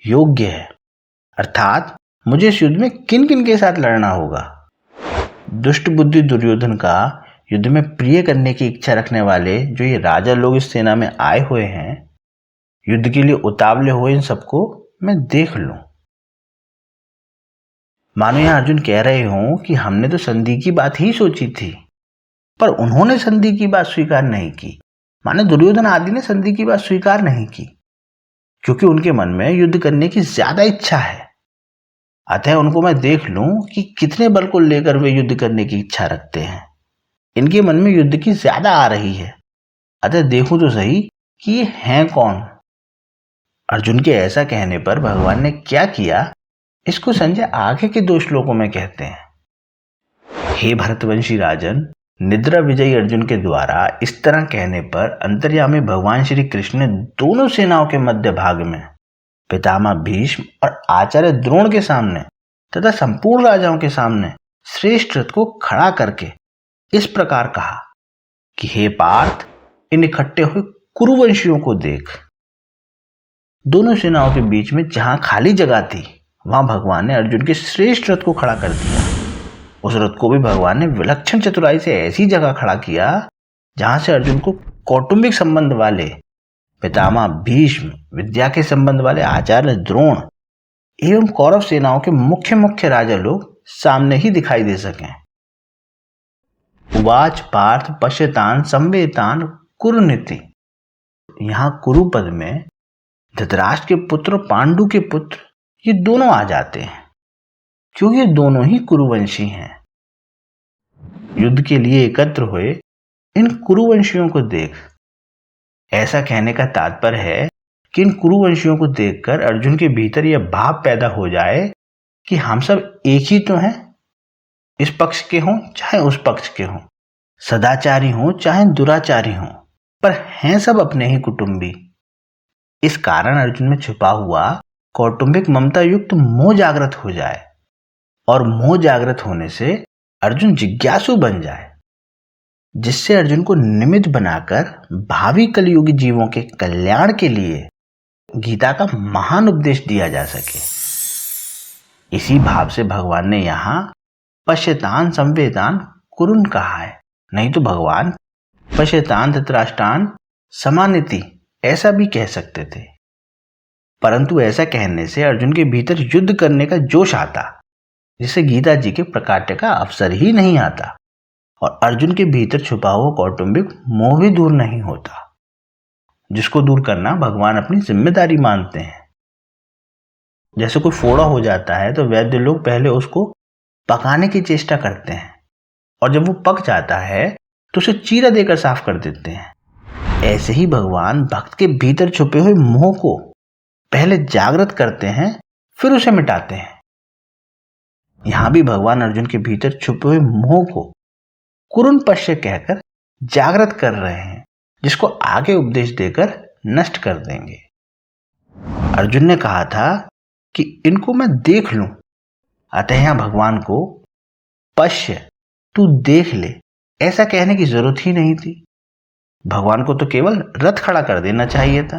योग्य है, अर्थात मुझे इस युद्ध में किन किन के साथ लड़ना होगा। दुष्ट बुद्धि दुर्योधन का युद्ध में प्रिय करने की इच्छा रखने वाले जो ये राजा लोग इस सेना में आए हुए हैं, युद्ध के लिए उतावले हुए इन सबको मैं देख लूं। मानो यहां अर्जुन कह रहे हों कि हमने तो संधि की बात ही सोची थी, पर उन्होंने संधि की बात स्वीकार नहीं की। माने दुर्योधन आदि ने संधि की बात स्वीकार नहीं की, क्योंकि उनके मन में युद्ध करने की ज्यादा इच्छा है। अतः उनको मैं देख लूं कि कितने बल को लेकर वे युद्ध करने की इच्छा रखते हैं। इनके मन में युद्ध की ज्यादा आ रही है, अतः देखूं तो सही कि ये हैं कौन। अर्जुन के ऐसा कहने पर भगवान ने क्या किया, इसको संजय आगे के 2 श्लोकों में कहते हैं। हे भरतवंशी राजन, निद्रा विजयी अर्जुन के द्वारा इस तरह कहने पर अंतर्यामी भगवान श्री कृष्ण ने दोनों सेनाओं के मध्य भाग में पितामह भीष्म और आचार्य द्रोण के सामने तथा संपूर्ण राजाओं के सामने श्रेष्ठ रथ को खड़ा करके इस प्रकार कहा कि हे पार्थ, इन इकट्ठे हुए कुरुवंशियों को देख। दोनों सेनाओं के बीच में जहां खाली जगह थी, वहां भगवान ने अर्जुन के श्रेष्ठ रथ को खड़ा कर दिया। उस रथ को भी भगवान ने विलक्षण चतुराई से ऐसी जगह खड़ा किया जहां से अर्जुन को कौटुंबिक संबंध वाले पितामह भीष्म, विद्या के संबंध वाले आचार्य द्रोण एवं कौरव सेनाओं के मुख्य मुख्य राजा लोग सामने ही दिखाई दे सकें। उवाच पार्थ पश्यतान संवेतान कुरुनीति। यहां कुरु पद में धृतराष्ट्र के पुत्र पांडु के पुत्र ये दोनों आ जाते हैं, क्योंकि ये दोनों ही कुरुवंशी हैं। युद्ध के लिए एकत्र हुए इन कुरुवंशियों को देख। ऐसा कहने का तात्पर्य है कि इन कुरुवंशियों को देखकर अर्जुन के भीतर यह भाव पैदा हो जाए कि हम सब एक ही तो हैं, इस पक्ष के हों चाहे उस पक्ष के हों, सदाचारी हों चाहे दुराचारी हों, पर हैं सब अपने ही कुटुंबी। इस कारण अर्जुन में छुपा हुआ कौटुंबिक ममता युक्त मोह जागृत हो जाए और मोह जागृत होने से अर्जुन जिज्ञासु बन जाए, जिससे अर्जुन को निमित्त बनाकर भावी कलयुगी जीवों के कल्याण के लिए गीता का महान उपदेश दिया जा सके। इसी भाव से भगवान ने यहां पश्यतान संवेतान कुरुन कहा है, नहीं तो भगवान पश्यतान धृतराष्ट्रान समानिति ऐसा भी कह सकते थे। परंतु ऐसा कहने से अर्जुन के भीतर युद्ध करने का जोश आता, जिससे गीता जी के प्रकाट्य का अवसर ही नहीं आता और अर्जुन के भीतर छुपा हुआ कौटुंबिक मोह भी दूर नहीं होता, जिसको दूर करना भगवान अपनी जिम्मेदारी मानते हैं। जैसे कोई फोड़ा हो जाता है तो वैद्य लोग पहले उसको पकाने की चेष्टा करते हैं और जब वो पक जाता है तो उसे चीरा देकर साफ कर देते हैं। ऐसे ही भगवान भक्त के भीतर छुपे हुए मोह को पहले जागृत करते हैं, फिर उसे मिटाते हैं। यहां भी भगवान अर्जुन के भीतर छुपे हुए मोह को कुरुन पश्य कहकर जागृत कर रहे हैं, जिसको आगे उपदेश देकर नष्ट कर देंगे। अर्जुन ने कहा था कि इनको मैं देख लूं, अतः यहां भगवान को पश्य, तू देख ले, ऐसा कहने की जरूरत ही नहीं थी। भगवान को तो केवल रथ खड़ा कर देना चाहिए था,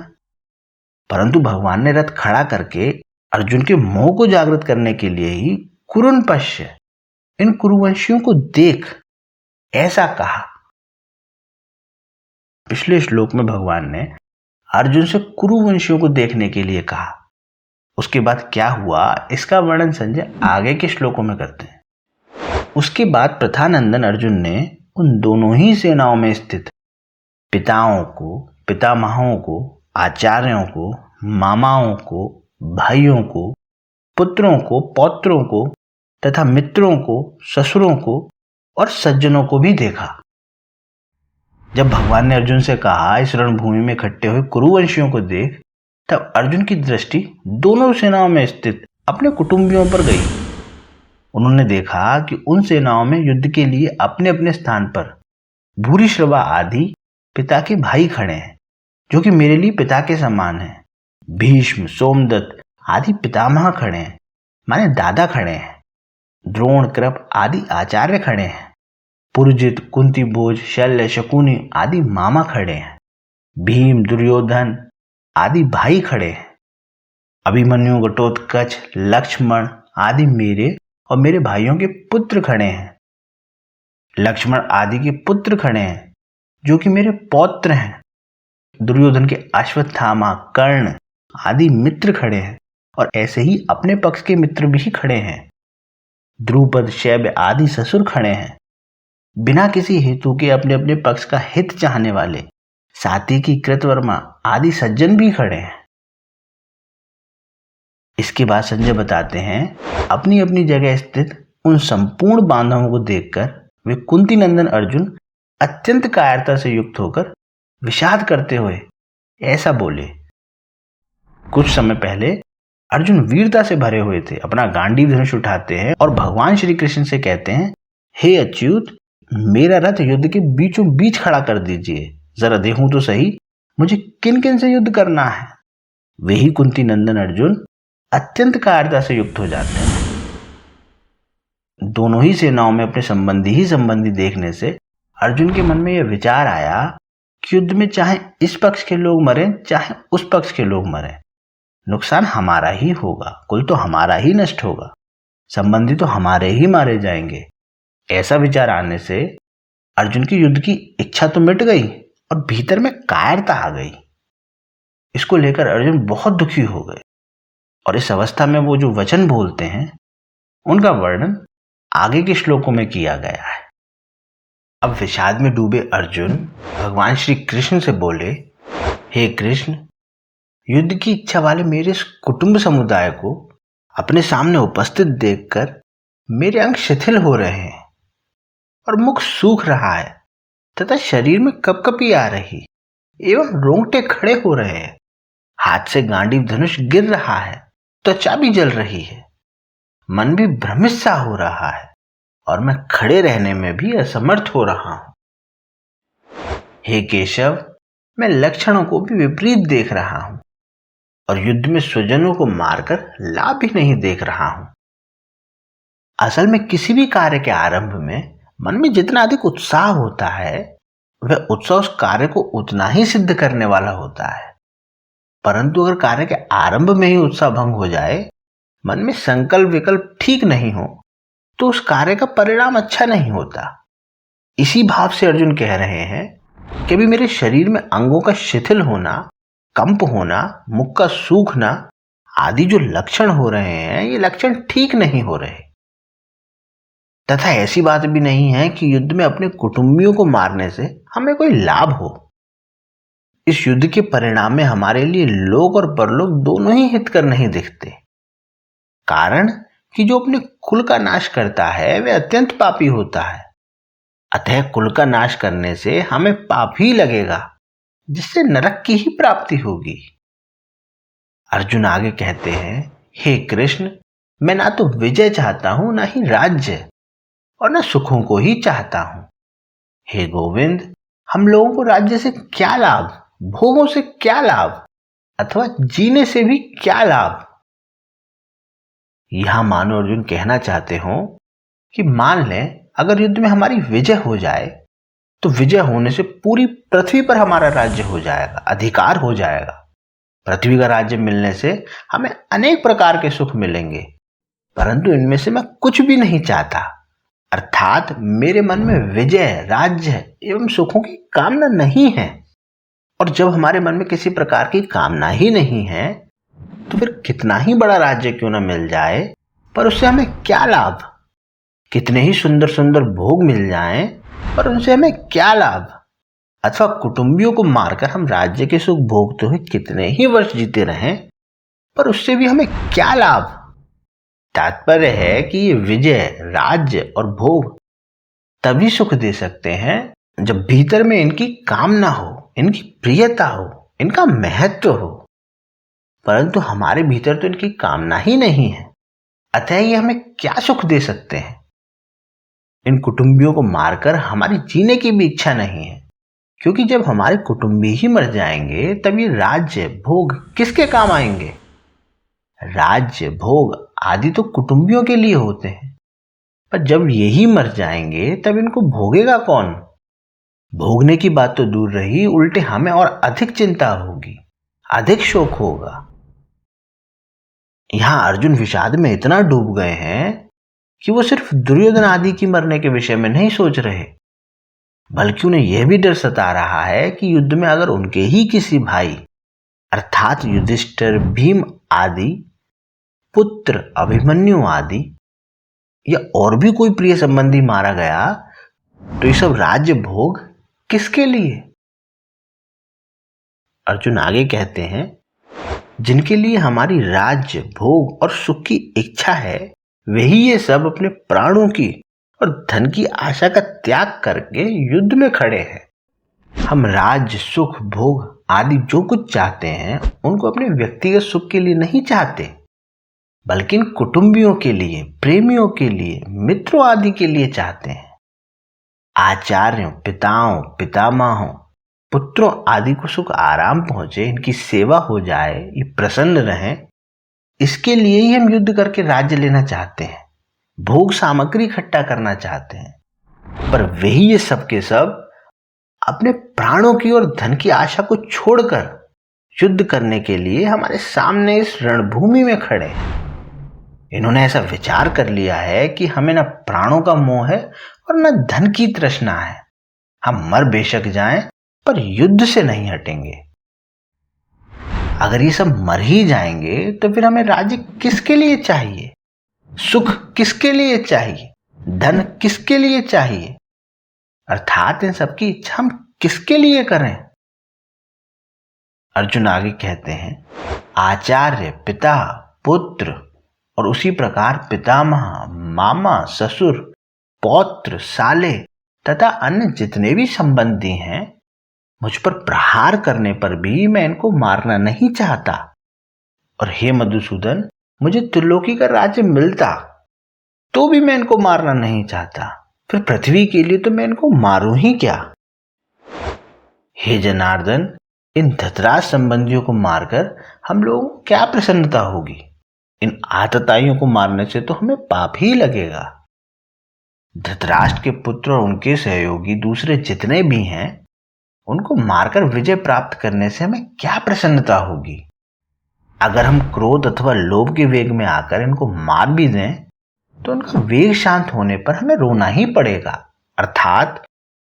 परंतु भगवान ने रथ खड़ा करके अर्जुन के मोह को जागृत करने के लिए ही कुरुन पश्य, इन कुरुवंशियों को देख, ऐसा कहा। पिछले श्लोक में भगवान ने अर्जुन से कुरुवंशियों को देखने के लिए कहा। उसके बाद क्या हुआ इसका वर्णन संजय आगे के श्लोकों में करते हैं। उसके बाद प्रथानंदन अर्जुन ने उन दोनों ही सेनाओं में स्थित पिताओं को, पितामहों को, आचार्यों को, मामाओं को, भाइयों को, पुत्रों को, पौत्रों को तथा मित्रों को, ससुरों को और सज्जनों को भी देखा। जब भगवान ने अर्जुन से कहा इस रणभूमि में इकट्ठे हुए कुरुवंशियों को देख, तब अर्जुन की दृष्टि दोनों सेनाओं में स्थित अपने कुटुंबियों पर गई। उन्होंने देखा कि उन सेनाओं में युद्ध के लिए अपने अपने स्थान पर भूरिश्रवा आदि पिता के भाई खड़े हैं, जो कि मेरे लिए पिता के समान हैं। भीष्म, सोमदत्त आदि पितामह खड़े हैं, माने दादा खड़े हैं। द्रोण, कृप आदि आचार्य खड़े हैं। पुरजित, कुंती भोज, शल्य, शकुनी आदि मामा खड़े हैं। भीम, दुर्योधन आदि भाई खड़े हैं। अभिमन्यु, घटोत्कच, लक्ष्मण आदि मेरे और मेरे भाइयों के पुत्र खड़े हैं। लक्ष्मण आदि के पुत्र खड़े हैं जो कि मेरे पौत्र हैं। दुर्योधन के अश्वत्थामा, कर्ण आदि मित्र खड़े हैं और ऐसे ही अपने पक्ष के मित्र भी खड़े हैं। द्रुपद, शैब्य आदि ससुर खड़े हैं। बिना किसी हेतु के अपने अपने पक्ष का हित चाहने वाले सात्विकी, कृतवर्मा आदि सज्जन भी खड़े हैं। इसके बाद संजय बताते हैं, अपनी अपनी जगह स्थित उन संपूर्ण बांधवों को देखकर वे कुंती नंदन अर्जुन अत्यंत कायरता से युक्त होकर विषाद करते हुए ऐसा बोले। कुछ समय पहले अर्जुन वीरता से भरे हुए थे, अपना गांडीव धनुष उठाते हैं और भगवान श्री कृष्ण से कहते हैं, हे अच्युत, मेरा रथ युद्ध के बीचों बीच खड़ा कर दीजिए, जरा देखूं तो सही मुझे किन किन से युद्ध करना है। वही कुंती नंदन अर्जुन अत्यंत कायरता से युक्त हो जाते हैं। दोनों ही सेनाओं में अपने संबंधी देखने से अर्जुन के मन में यह विचार आया कि युद्ध में चाहे इस पक्ष के लोग मरें चाहे उस पक्ष के लोग मरें, नुकसान हमारा ही होगा, कुल तो हमारा ही नष्ट होगा, संबंधी तो हमारे ही मारे जाएंगे। ऐसा विचार आने से अर्जुन की युद्ध की इच्छा तो मिट गई और भीतर में कायरता आ गई। इसको लेकर अर्जुन बहुत दुखी हो गए और इस अवस्था में वो जो वचन बोलते हैं उनका वर्णन आगे के श्लोकों में किया गया है। अब विषाद में डूबे अर्जुन भगवान श्री कृष्ण से बोले, हे कृष्ण, युद्ध की इच्छा वाले मेरे इस कुटुंब समुदाय को अपने सामने उपस्थित देखकर मेरे अंग शिथिल हो रहे हैं और मुख सूख रहा है तथा शरीर में कपकपी आ रही एवं रोंगटे खड़े हो रहे हैं। हाथ से गांडीव धनुष गिर रहा है, त्वचा भी जल रही है, मन भी भ्रमित सा हो रहा है और मैं खड़े रहने में भी असमर्थ हो रहा हूं। हे केशव, मैं लक्षणों को भी विपरीत देख रहा हूं और युद्ध में स्वजनों को मारकर लाभ भी नहीं देख रहा हूं। असल में किसी भी कार्य के आरंभ में मन में जितना अधिक उत्साह होता है वह उत्साह उस कार्य को उतना ही सिद्ध करने वाला होता है, परंतु अगर कार्य के आरंभ में ही उत्साह भंग हो जाए, मन में संकल्प विकल्प ठीक नहीं हो, तो उस कार्य का परिणाम अच्छा नहीं होता। इसी भाव से अर्जुन कह रहे हैं कि अभी मेरे शरीर में अंगों का शिथिल होना, कंप होना, मुख का सूखना आदि जो लक्षण हो रहे हैं, ये लक्षण ठीक नहीं हो रहे। तथा ऐसी बात भी नहीं है कि युद्ध में अपने कुटुंबियों को मारने से हमें कोई लाभ हो। इस युद्ध के परिणाम में हमारे लिए लोक और परलोक दोनों ही हितकर नहीं दिखते। कारण कि जो अपने कुल का नाश करता है वह अत्यंत पापी होता है। अतः कुल का नाश करने से हमें पाप ही लगेगा, जिससे नरक की ही प्राप्ति होगी। अर्जुन आगे कहते हैं, हे कृष्ण, मैं ना तो विजय चाहता हूं, ना ही राज्य और ना सुखों को ही चाहता हूं। हे गोविंद, हम लोगों को राज्य से क्या लाभ, भोगों से क्या लाभ अथवा जीने से भी क्या लाभ। यहां मानो अर्जुन कहना चाहते हो कि मान लें अगर युद्ध में हमारी विजय हो जाए तो विजय होने से पूरी पृथ्वी पर हमारा राज्य हो जाएगा, अधिकार हो जाएगा। पृथ्वी का राज्य मिलने से हमें अनेक प्रकार के सुख मिलेंगे, परंतु इनमें से मैं कुछ भी नहीं चाहता। अर्थात मेरे मन में विजय, राज्य एवं सुखों की कामना नहीं है। और जब हमारे मन में किसी प्रकार की कामना ही नहीं है तो फिर कितना ही बड़ा राज्य क्यों ना मिल जाए, पर उससे हमें क्या लाभ। कितने ही सुंदर सुंदर भोग मिल जाएं, पर उनसे हमें क्या लाभ। अथवा कुटुंबियों को मारकर हम राज्य के सुख भोगते हुए कितने ही वर्ष जीते रहें, पर उससे भी हमें क्या लाभ। तात्पर्य है कि ये विजय, राज्य और भोग तभी सुख दे सकते हैं जब भीतर में इनकी कामना हो, इनकी प्रियता हो, इनका महत्व हो। परंतु हमारे भीतर तो इनकी कामना ही नहीं है, अतः ये हमें क्या सुख दे सकते हैं। इन कुटुंबियों को मारकर हमारी जीने की भी इच्छा नहीं है, क्योंकि जब हमारे कुटुंबी ही मर जाएंगे तब ये राज्य भोग किसके काम आएंगे। राज्य भोग आदि तो कुटुंबियों के लिए होते हैं, पर जब यही मर जाएंगे तब इनको भोगेगा कौन। भोगने की बात तो दूर रही, उल्टे हमें और अधिक चिंता होगी, अधिक शोक होगा। यहाँ अर्जुन विषाद में इतना डूब गए हैं कि वो सिर्फ दुर्योधन आदि की मरने के विषय में नहीं सोच रहे, बल्कि उन्हें यह भी डर सता रहा है कि युद्ध में अगर उनके ही किसी भाई अर्थात युधिष्ठिर, भीम आदि पुत्र, अभिमन्यु आदि या और भी कोई प्रिय संबंधी मारा गया तो ये सब राज्य भोग किसके लिए? अर्जुन आगे कहते हैं, जिनके लिए हमारी राज्य भोग और सुख की इच्छा है वही ये सब अपने प्राणों की और धन की आशा का त्याग करके युद्ध में खड़े हैं। हम राज्य, सुख, भोग आदि जो कुछ चाहते हैं उनको अपने व्यक्तिगत सुख के लिए नहीं चाहते, बल्कि इन कुटुंबियों के लिए, प्रेमियों के लिए, मित्रों आदि के लिए चाहते हैं। आचार्यों, पिताओं, पितामहों, पुत्रों आदि को सुख आराम पहुंचे, इनकी सेवा हो जाए, ये प्रसन्न रहें, इसके लिए ही हम युद्ध करके राज्य लेना चाहते हैं, भोग सामग्री इकट्ठा करना चाहते हैं। पर वही ये सब के सब अपने प्राणों की और धन की आशा को छोड़कर युद्ध करने के लिए हमारे सामने इस रणभूमि में खड़े हैं। इन्होंने ऐसा विचार कर लिया है कि हमें न प्राणों का मोह है और न धन की तृष्णा है। हम मर बेशक जाएं पर युद्ध से नहीं हटेंगे। अगर ये सब मर ही जाएंगे तो फिर हमें राज्य किसके लिए चाहिए, सुख किसके लिए चाहिए, धन किसके लिए चाहिए, अर्थात इन सबकी इच्छा हम किसके लिए करें? अर्जुन आगे कहते हैं, आचार्य, पिता, पुत्र और उसी प्रकार पितामह, मामा, ससुर, पौत्र, साले तथा अन्य जितने भी संबंधी हैं, मुझ पर प्रहार करने पर भी मैं इनको मारना नहीं चाहता। और हे मधुसूदन, मुझे त्रिलोकी का राज्य मिलता तो भी मैं इनको मारना नहीं चाहता, फिर पृथ्वी के लिए तो मैं इनको मारूं ही क्या? हे जनार्दन, इन धतराज संबंधियों को मारकर हम लोगों को क्या प्रसन्नता होगी? इन आतताइयों को मारने से तो हमें पाप ही लगेगा। धृतराष्ट्र के पुत्र और उनके सहयोगी दूसरे जितने भी हैं, उनको मारकर विजय प्राप्त करने से हमें क्या प्रसन्नता होगी? अगर हम क्रोध अथवा लोभ के वेग में आकर इनको मार भी दें तो उनका वेग शांत होने पर हमें रोना ही पड़ेगा, अर्थात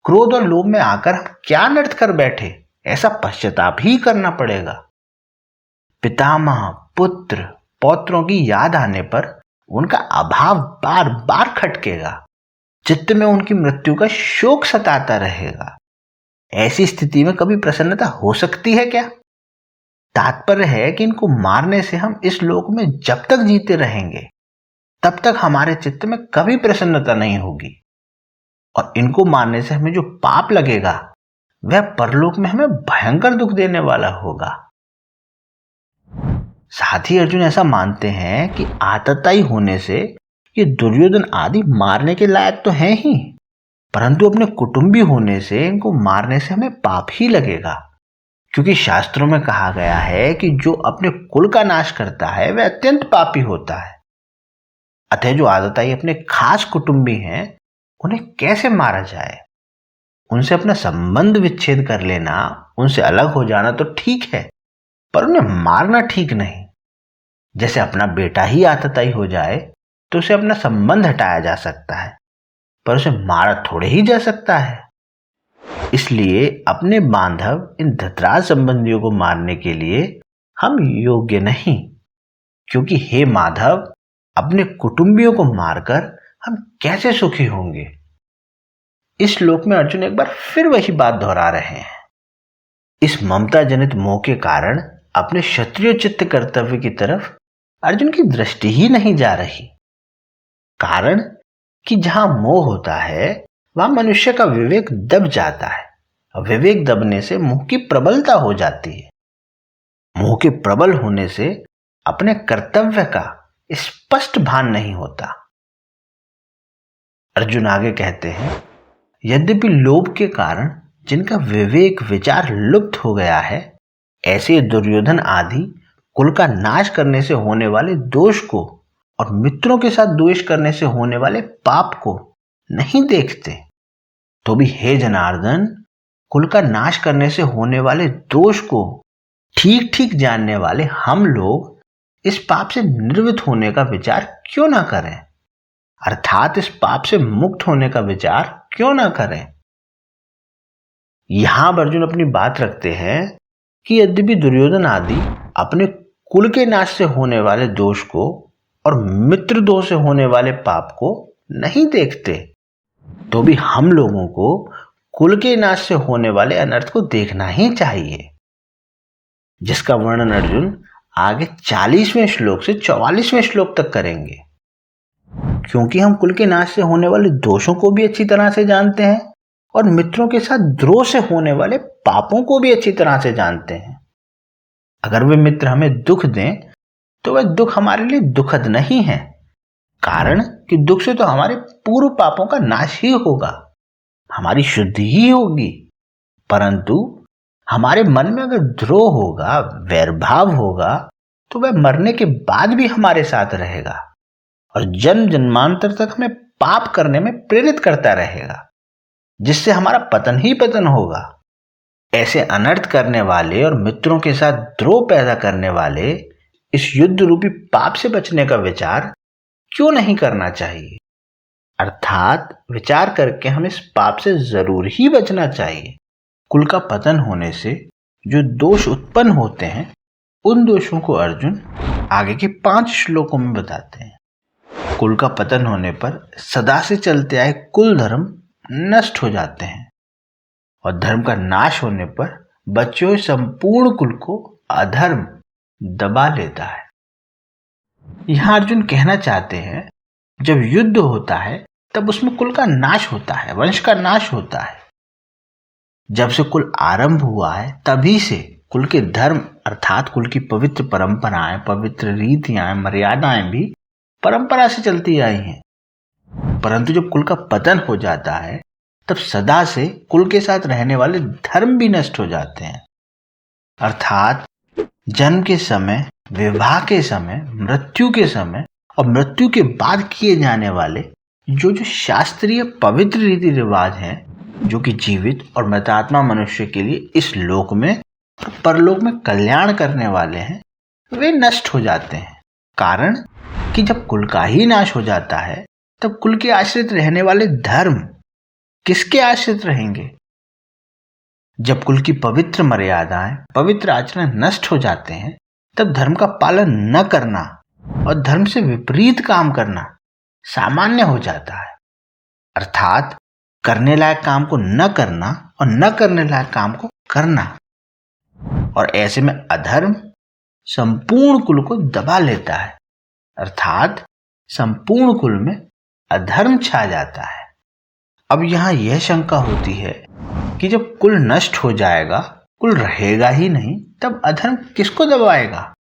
क्रोध और लोभ में आकर हम क्या नर्त कर बैठे, ऐसा पश्चाताप ही करना पड़ेगा। पितामह, पुत्र, पौत्रों की याद आने पर उनका अभाव बार बार खटकेगा, चित्त में उनकी मृत्यु का शोक सताता रहेगा। ऐसी स्थिति में कभी प्रसन्नता हो सकती है क्या? तात्पर्य है कि इनको मारने से हम इस लोक में जब तक जीते रहेंगे तब तक हमारे चित्त में कभी प्रसन्नता नहीं होगी, और इनको मारने से हमें जो पाप लगेगा वह परलोक में हमें भयंकर दुख देने वाला होगा। साथ ही अर्जुन ऐसा मानते हैं कि आतताई होने से ये दुर्योधन आदि मारने के लायक तो हैं ही, परंतु अपने कुटुंबी होने से इनको मारने से हमें पाप ही लगेगा, क्योंकि शास्त्रों में कहा गया है कि जो अपने कुल का नाश करता है वह अत्यंत पापी होता है। अतः जो आतताई अपने खास कुटुंबी हैं उन्हें कैसे मारा जाए? उनसे अपना संबंध विच्छेद कर लेना, उनसे अलग हो जाना तो ठीक है, पर उन्हें मारना ठीक नहीं। जैसे अपना बेटा ही आतताई हो जाए तो उसे अपना संबंध हटाया जा सकता है, पर उसे मारा थोड़े ही जा सकता है। इसलिए अपने बांधव इन धतराज संबंधियों को मारने के लिए हम योग्य नहीं, क्योंकि हे माधव, अपने कुटुंबियों को मारकर हम कैसे सुखी होंगे? इस श्लोक में अर्जुन एक बार फिर वही बात दोहरा रहे हैं। इस ममता जनित मोह के कारण अपने क्षत्रिय चित्त कर्तव्य की तरफ अर्जुन की दृष्टि ही नहीं जा रही। कारण कि जहां मोह होता है वहां मनुष्य का विवेक दब जाता है, और विवेक दबने से मोह की प्रबलता हो जाती है। मोह के प्रबल होने से अपने कर्तव्य का स्पष्ट भान नहीं होता। अर्जुन आगे कहते हैं, यद्यपि लोभ के कारण जिनका विवेक विचार लुप्त हो गया है, ऐसे दुर्योधन आदि कुल का नाश करने से होने वाले दोष को और मित्रों के साथ द्वेष करने से होने वाले पाप को नहीं देखते, तो भी हे जनार्दन, कुल का नाश करने से होने वाले दोष को ठीक ठीक जानने वाले हम लोग इस पाप से निर्वृत्त होने का विचार क्यों ना करें, अर्थात इस पाप से मुक्त होने का विचार क्यों ना करें। यहां अर्जुन अपनी बात रखते हैं कि यद्यपि दुर्योधन आदि अपने कुल के नाश से होने वाले दोष को और मित्र दोष से होने वाले पाप को नहीं देखते, तो भी हम लोगों को कुल के नाश से होने वाले अनर्थ को देखना ही चाहिए, जिसका वर्णन अर्जुन आगे 40वें श्लोक से 44वें श्लोक तक करेंगे। क्योंकि हम कुल के नाश से होने वाले दोषों को भी अच्छी तरह से जानते हैं और मित्रों के साथ द्रोह से होने वाले पापों को भी अच्छी तरह से जानते हैं। अगर वे मित्र हमें दुख दें तो वह दुख हमारे लिए दुखद नहीं है, कारण कि दुख से तो हमारे पूर्व पापों का नाश ही होगा, हमारी शुद्धि ही होगी। परंतु हमारे मन में अगर द्रोह होगा, वैरभाव होगा, तो वह मरने के बाद भी हमारे साथ रहेगा और जन्म जन्मांतर तक हमें पाप करने में प्रेरित करता रहेगा, जिससे हमारा पतन ही पतन होगा। ऐसे अनर्थ करने वाले और मित्रों के साथ द्रोह पैदा करने वाले इस युद्ध रूपी पाप से बचने का विचार क्यों नहीं करना चाहिए, अर्थात विचार करके हम इस पाप से जरूर ही बचना चाहिए। कुल का पतन होने से जो दोष उत्पन्न होते हैं, उन दोषों को अर्जुन आगे के 5 श्लोकों में बताते हैं। कुल का पतन होने पर सदा से चलते आए कुल धर्म नष्ट हो जाते हैं और धर्म का नाश होने पर बचे हुए संपूर्ण कुल को अधर्म दबा लेता है। यहां अर्जुन कहना चाहते हैं, जब युद्ध होता है तब उसमें कुल का नाश होता है, वंश का नाश होता है। जब से कुल आरंभ हुआ है तभी से कुल के धर्म अर्थात कुल की पवित्र परंपराएं, पवित्र रीतियां, मर्यादाएं भी परंपरा से चलती आई हैं। परंतु जब कुल का पतन हो जाता है तब सदा से कुल के साथ रहने वाले धर्म भी नष्ट हो जाते हैं, अर्थात जन्म के समय, विवाह के समय, मृत्यु के समय और मृत्यु के बाद किए जाने वाले जो शास्त्रीय पवित्र रीति रिवाज हैं, जो कि जीवित और मृतात्मा मनुष्य के लिए इस लोक में और परलोक में कल्याण करने वाले हैं, वे नष्ट हो जाते हैं। कारण कि जब कुल का ही नाश हो जाता है तब कुल के आश्रित रहने वाले धर्म किसके आश्रित रहेंगे। जब कुल की पवित्र मर्यादाएं, पवित्र आचरण नष्ट हो जाते हैं तब धर्म का पालन न करना और धर्म से विपरीत काम करना सामान्य हो जाता है, अर्थात करने लायक काम को न करना और न करने लायक काम को करना। और ऐसे में अधर्म संपूर्ण कुल को दबा लेता है, अर्थात संपूर्ण कुल में अधर्म छा जाता है। अब यहां यह शंका होती है कि जब कुल नष्ट हो जाएगा, कुल रहेगा ही नहीं, तब अधर्म किसको दबाएगा।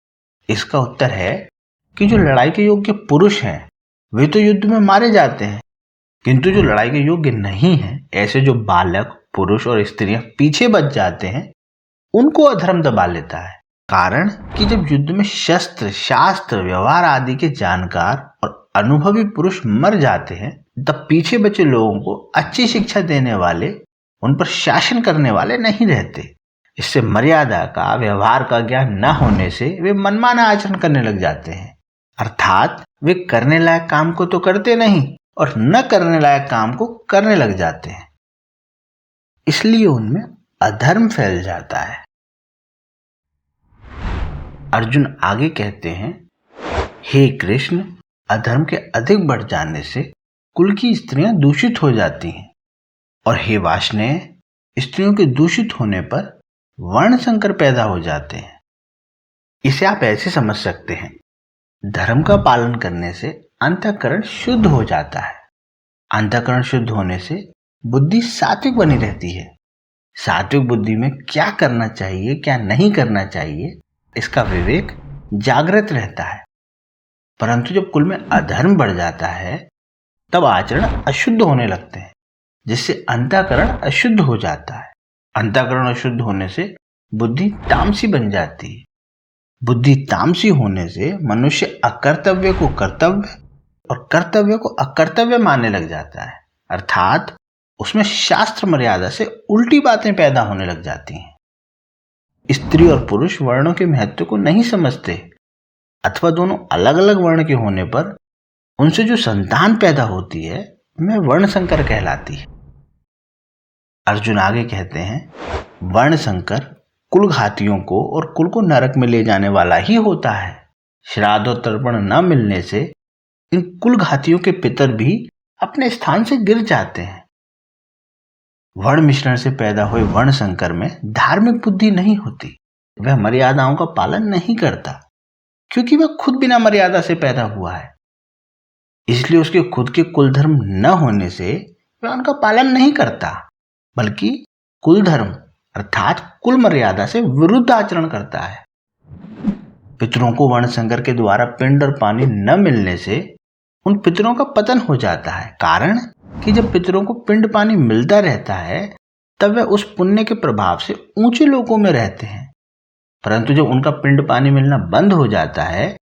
इसका उत्तर है कि जो लड़ाई के योग्य पुरुष हैं वे तो युद्ध में मारे जाते हैं, किंतु जो लड़ाई के योग्य नहीं है, ऐसे जो बालक, पुरुष और स्त्रियां पीछे बच जाते हैं, उनको अधर्म दबा लेता है। कारण कि जब युद्ध में शस्त्र, शास्त्र, व्यवहार आदि के जानकार और अनुभवी पुरुष मर जाते हैं, तब पीछे बचे लोगों को अच्छी शिक्षा देने वाले, उन पर शासन करने वाले नहीं रहते। इससे मर्यादा का, व्यवहार का ज्ञान न होने से वे मनमाना आचरण करने लग जाते हैं, अर्थात वे करने लायक काम को तो करते नहीं और न करने लायक काम को करने लग जाते हैं। इसलिए उनमें अधर्म फैल जाता है। अर्जुन आगे कहते हैं, हे कृष्ण, अधर्म के अधिक बढ़ जाने से कुल की स्त्रियां दूषित हो जाती हैं और हे वाष्णेय, स्त्रियों के दूषित होने पर वर्ण संकर पैदा हो जाते हैं। इसे आप ऐसे समझ सकते हैं, धर्म का पालन करने से अंतःकरण शुद्ध हो जाता है। अंतःकरण शुद्ध होने से बुद्धि सात्विक बनी रहती है। सात्विक बुद्धि में क्या करना चाहिए, क्या नहीं करना चाहिए, इसका विवेक जागृत रहता है। परंतु जब कुल में अधर्म बढ़ जाता है तब आचरण अशुद्ध होने लगते हैं, जिससे अंतःकरण अशुद्ध हो जाता है। अंतःकरण अशुद्ध होने से बुद्धि तामसी बन जाती है। बुद्धि तामसी होने से मनुष्य अकर्तव्य को कर्तव्य और कर्तव्य को अकर्तव्य मानने लग जाता है, अर्थात उसमें शास्त्र मर्यादा से उल्टी बातें पैदा होने लग जाती हैं। स्त्री और पुरुष वर्णों के महत्व को नहीं समझते अथवा दोनों अलग अलग वर्ण के होने पर उनसे जो संतान पैदा होती है वह वर्ण संकर कहलाती है। अर्जुन आगे कहते हैं, वर्ण संकर कुल घातियों को और कुल को नरक में ले जाने वाला ही होता है। श्राद्ध और तर्पण न मिलने से इन कुल घातियों के पितर भी अपने स्थान से गिर जाते हैं। वर्ण मिश्रण से पैदा हुए वर्ण संकर में धार्मिक बुद्धि नहीं होती, वह मर्यादाओं का पालन नहीं करता, क्योंकि वह खुद बिना मर्यादा से पैदा हुआ है। इसलिए उसके खुद के कुल धर्म न होने से वह उनका पालन नहीं करता, बल्कि कुल धर्म अर्थात कुल मर्यादा से विरुद्ध आचरण करता है। पितरों को वर्ण संकर के द्वारा पिंड और पानी न मिलने से उन पितरों का पतन हो जाता है। कारण कि जब पितरों को पिंड पानी मिलता रहता है तब वह उस पुण्य के प्रभाव से ऊंचे लोकों में रहते हैं, परंतु जब उनका पिंड पानी मिलना बंद हो जाता है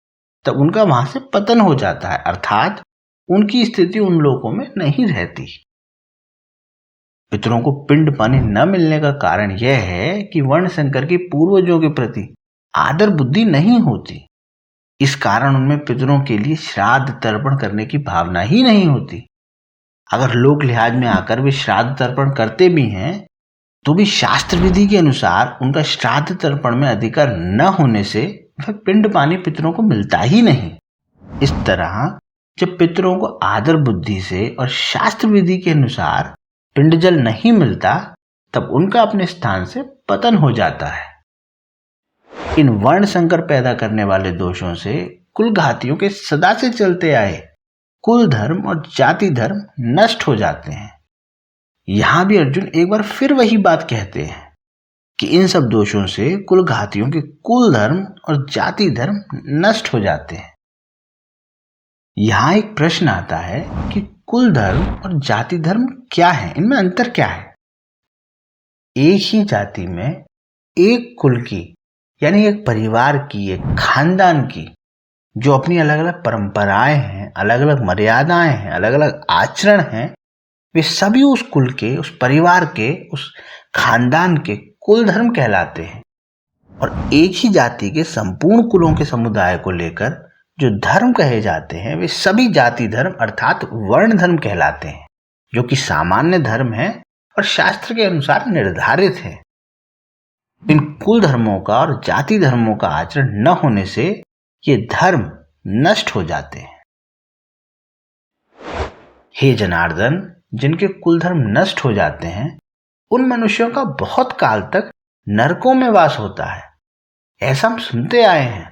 तब उनका वहां से पतन हो जाता है, अर्थात उनकी स्थिति उन लोकों में नहीं रहती। पितरों को पिंड पानी न मिलने का कारण यह है कि वर्ण संकर के पूर्वजों के प्रति आदर बुद्धि नहीं होती। इस कारण उनमें पितरों के लिए श्राद्ध तर्पण करने की भावना ही नहीं होती। अगर लोक लिहाज में आकर वे श्राद्ध तर्पण करते भी हैं तो भी शास्त्र विधि के अनुसार उनका श्राद्ध तर्पण में अधिकार न होने से वह पिंड पानी पितरों को मिलता ही नहीं। इस तरह जब पितरों को आदर बुद्धि से और शास्त्र विधि के अनुसार पिंड जल नहीं मिलता तब उनका अपने स्थान से पतन हो जाता है। इन वर्ण संकर पैदा करने वाले दोषों से कुल घातियों के सदा से चलते आए कुल धर्म और जाति धर्म नष्ट हो जाते हैं। यहां भी अर्जुन एक बार फिर वही बात कहते हैं कि इन सब दोषों से कुल घातियों के कुल धर्म और जाति धर्म नष्ट हो जाते हैं। यहां एक प्रश्न आता है कि कुल धर्म और जाति धर्म क्या है, इनमें अंतर क्या है? एक ही जाति में एक कुल की यानी एक परिवार की, एक खानदान की जो अपनी अलग अलग परंपराएं हैं, अलग अलग मर्यादाएं हैं, अलग अलग आचरण हैं, वे सभी उस कुल के, उस परिवार के, उस खानदान के कुल धर्म कहलाते हैं। और एक ही जाति के संपूर्ण कुलों के समुदाय को लेकर जो धर्म कहे जाते हैं वे सभी जाति धर्म अर्थात वर्ण धर्म कहलाते हैं, जो कि सामान्य धर्म है और शास्त्र के अनुसार निर्धारित है। इन कुल धर्मों का और जाति धर्मों का आचरण न होने से ये धर्म नष्ट हो जाते हैं। हे जनार्दन, जिनके कुल धर्म नष्ट हो जाते हैं उन मनुष्यों का बहुत काल तक नरकों में वास होता है, ऐसा हम सुनते आए हैं।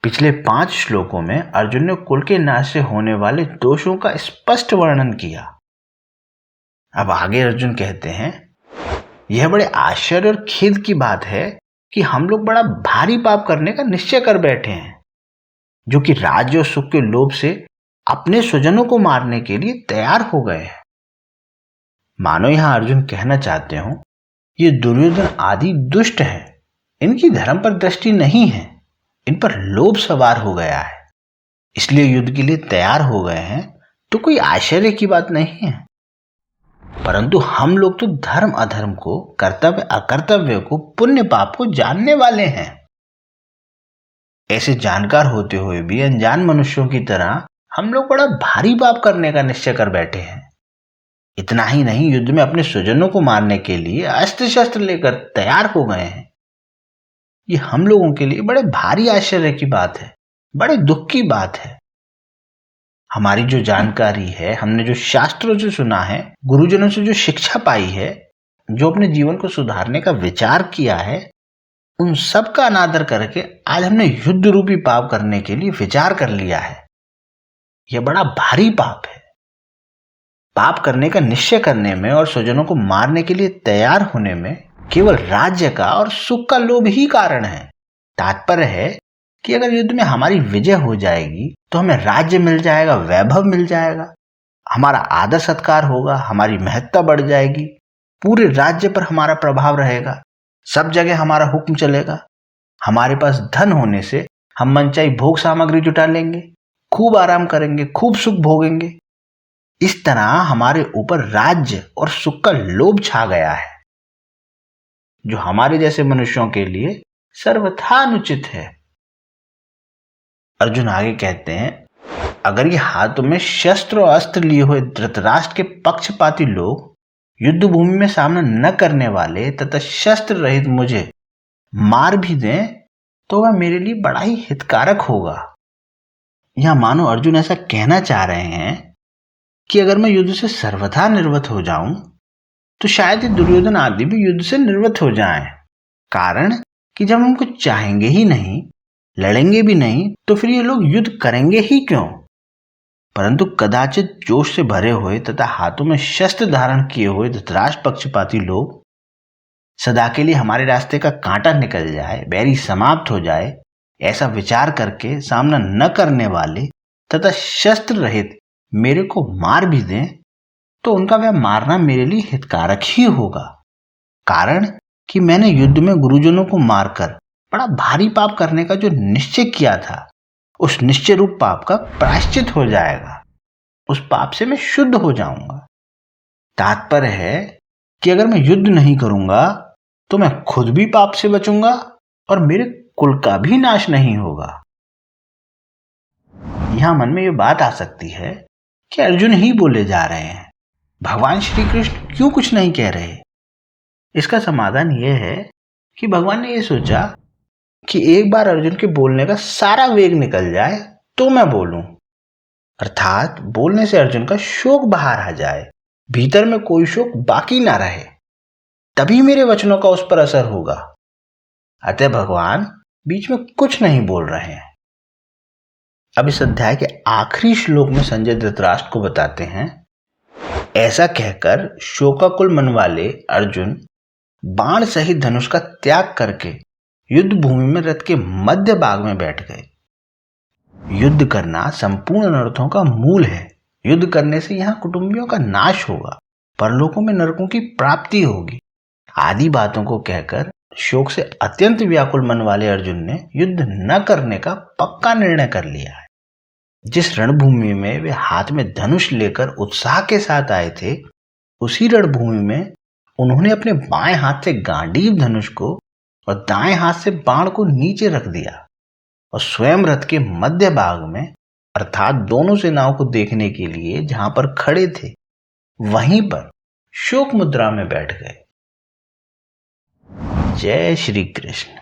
पिछले 5 श्लोकों में अर्जुन ने कुल के नाश से होने वाले दोषों का स्पष्ट वर्णन किया। अब आगे अर्जुन कहते हैं, यह बड़े आश्चर्य और खेद की बात है कि हम लोग बड़ा भारी पाप करने का निश्चय कर बैठे हैं, जो कि राज्य और सुख के लोभ से अपने स्वजनों को मारने के लिए तैयार हो गए हैं। मानो यहां अर्जुन कहना चाहते हो, ये दुर्योधन आदि दुष्ट है, इनकी धर्म पर दृष्टि नहीं है, इन पर लोभ सवार हो गया है, इसलिए युद्ध के लिए तैयार हो गए हैं, तो कोई आश्चर्य की बात नहीं है। परंतु हम लोग तो धर्म अधर्म को, कर्तव्य अकर्तव्य को, पुण्य पाप को जानने वाले हैं। ऐसे जानकार होते हुए भी अनजान मनुष्यों की तरह हम लोग बड़ा भारी पाप करने का निश्चय कर बैठे हैं। इतना ही नहीं, युद्ध में अपने स्वजनों को मारने के लिए अस्त्र शस्त्र लेकर तैयार हो गए हैं। ये हम लोगों के लिए बड़े भारी आश्चर्य की बात है, बड़े दुख की बात है। हमारी जो जानकारी है, हमने जो शास्त्रों से सुना है, गुरुजनों से जो शिक्षा पाई है, जो अपने जीवन को सुधारने का विचार किया है, उन सब का अनादर करके आज हमने युद्ध रूपी पाप करने के लिए विचार कर लिया है। यह बड़ा भारी पाप है। पाप करने का निश्चय करने में और स्वजनों को मारने के लिए तैयार होने में केवल राज्य का और सुख का लोभ ही कारण है। तात्पर्य है कि अगर युद्ध में हमारी विजय हो जाएगी तो हमें राज्य मिल जाएगा, वैभव मिल जाएगा, हमारा आदर सत्कार होगा, हमारी महत्ता बढ़ जाएगी, पूरे राज्य पर हमारा प्रभाव रहेगा, सब जगह हमारा हुक्म चलेगा। हमारे पास धन होने से हम मनचाही भोग सामग्री जुटा लेंगे, खूब आराम करेंगे, खूब सुख भोगेंगे। इस तरह हमारे ऊपर राज्य और सुख का लोभ छा गया है, जो हमारे जैसे मनुष्यों के लिए सर्वथा अनुचित है। अर्जुन आगे कहते हैं, अगर ये हाथों में शस्त्र और अस्त्र लिए हुए धृतराष्ट्र के पक्षपाती लोग युद्ध भूमि में सामना न करने वाले तथा शस्त्र रहित मुझे मार भी दें तो वह मेरे लिए बड़ा ही हितकारक होगा। यहां मानो अर्जुन ऐसा कहना चाह रहे हैं कि अगर मैं युद्ध से सर्वथा निर्वत हो जाऊं तो शायद दुर्योधन आदि भी युद्ध से निर्वत हो जाएं। कारण कि जब हम कुछ चाहेंगे ही नहीं, लड़ेंगे भी नहीं, तो फिर ये लोग युद्ध करेंगे ही क्यों? परंतु कदाचित जोश से भरे हुए तथा हाथों में शस्त्र धारण किए हुए धृतराष्ट्र पक्षपाती लोग सदा के लिए हमारे रास्ते का कांटा निकल जाए, बैरी समाप्त हो जाए, ऐसा विचार करके सामना न करने वाले तथा शस्त्र रहित मेरे को मार भी दें तो उनका वह मारना मेरे लिए हितकारक ही होगा। कारण कि मैंने युद्ध में गुरुजनों को मारकर बड़ा भारी पाप करने का जो निश्चय किया था, उस निश्चय रूप पाप का प्रायश्चित हो जाएगा। उस पाप से मैं शुद्ध हो जाऊंगा। तात्पर्य है कि अगर मैं युद्ध नहीं करूंगा तो मैं खुद भी पाप से बचूंगा और मेरे कुल का भी नाश नहीं होगा। यहां मन में यह बात आ सकती है कि अर्जुन ही बोले जा रहे हैं, भगवान श्री कृष्ण क्यों कुछ नहीं कह रहे? इसका समाधान यह है कि भगवान ने यह सोचा कि एक बार अर्जुन के बोलने का सारा वेग निकल जाए तो मैं बोलूं, अर्थात बोलने से अर्जुन का शोक बाहर आ जाए, भीतर में कोई शोक बाकी ना रहे, तभी मेरे वचनों का उस पर असर होगा। अतः भगवान बीच में कुछ नहीं बोल रहे हैं। अब इस अध्याय के आखिरी श्लोक में संजय धृतराष्ट्र को बताते हैं, ऐसा कहकर शोकाकुल मन वाले अर्जुन बाण सहित धनुष का त्याग करके युद्ध भूमि में रथ के मध्य भाग में बैठ गए। युद्ध करना संपूर्ण अनर्थों का मूल है। युद्ध करने से यहाँ कुटुंबियों का नाश होगा, परलोकों में नरकों की प्राप्ति होगी आदि बातों को कहकर शोक से अत्यंत व्याकुल मन वाले अर्जुन ने युद्ध न करने का पक्का निर्णय कर लिया है। जिस रणभूमि में वे हाथ में धनुष लेकर उत्साह के साथ आए थे, उसी रणभूमि में उन्होंने अपने बाएं हाथ से गांडीव धनुष को और दाएं हाथ से बाण को नीचे रख दिया और स्वयं रथ के मध्य भाग में अर्थात दोनों सेनाओं को देखने के लिए जहां पर खड़े थे वहीं पर शोक मुद्रा में बैठ गए। जय श्री कृष्ण।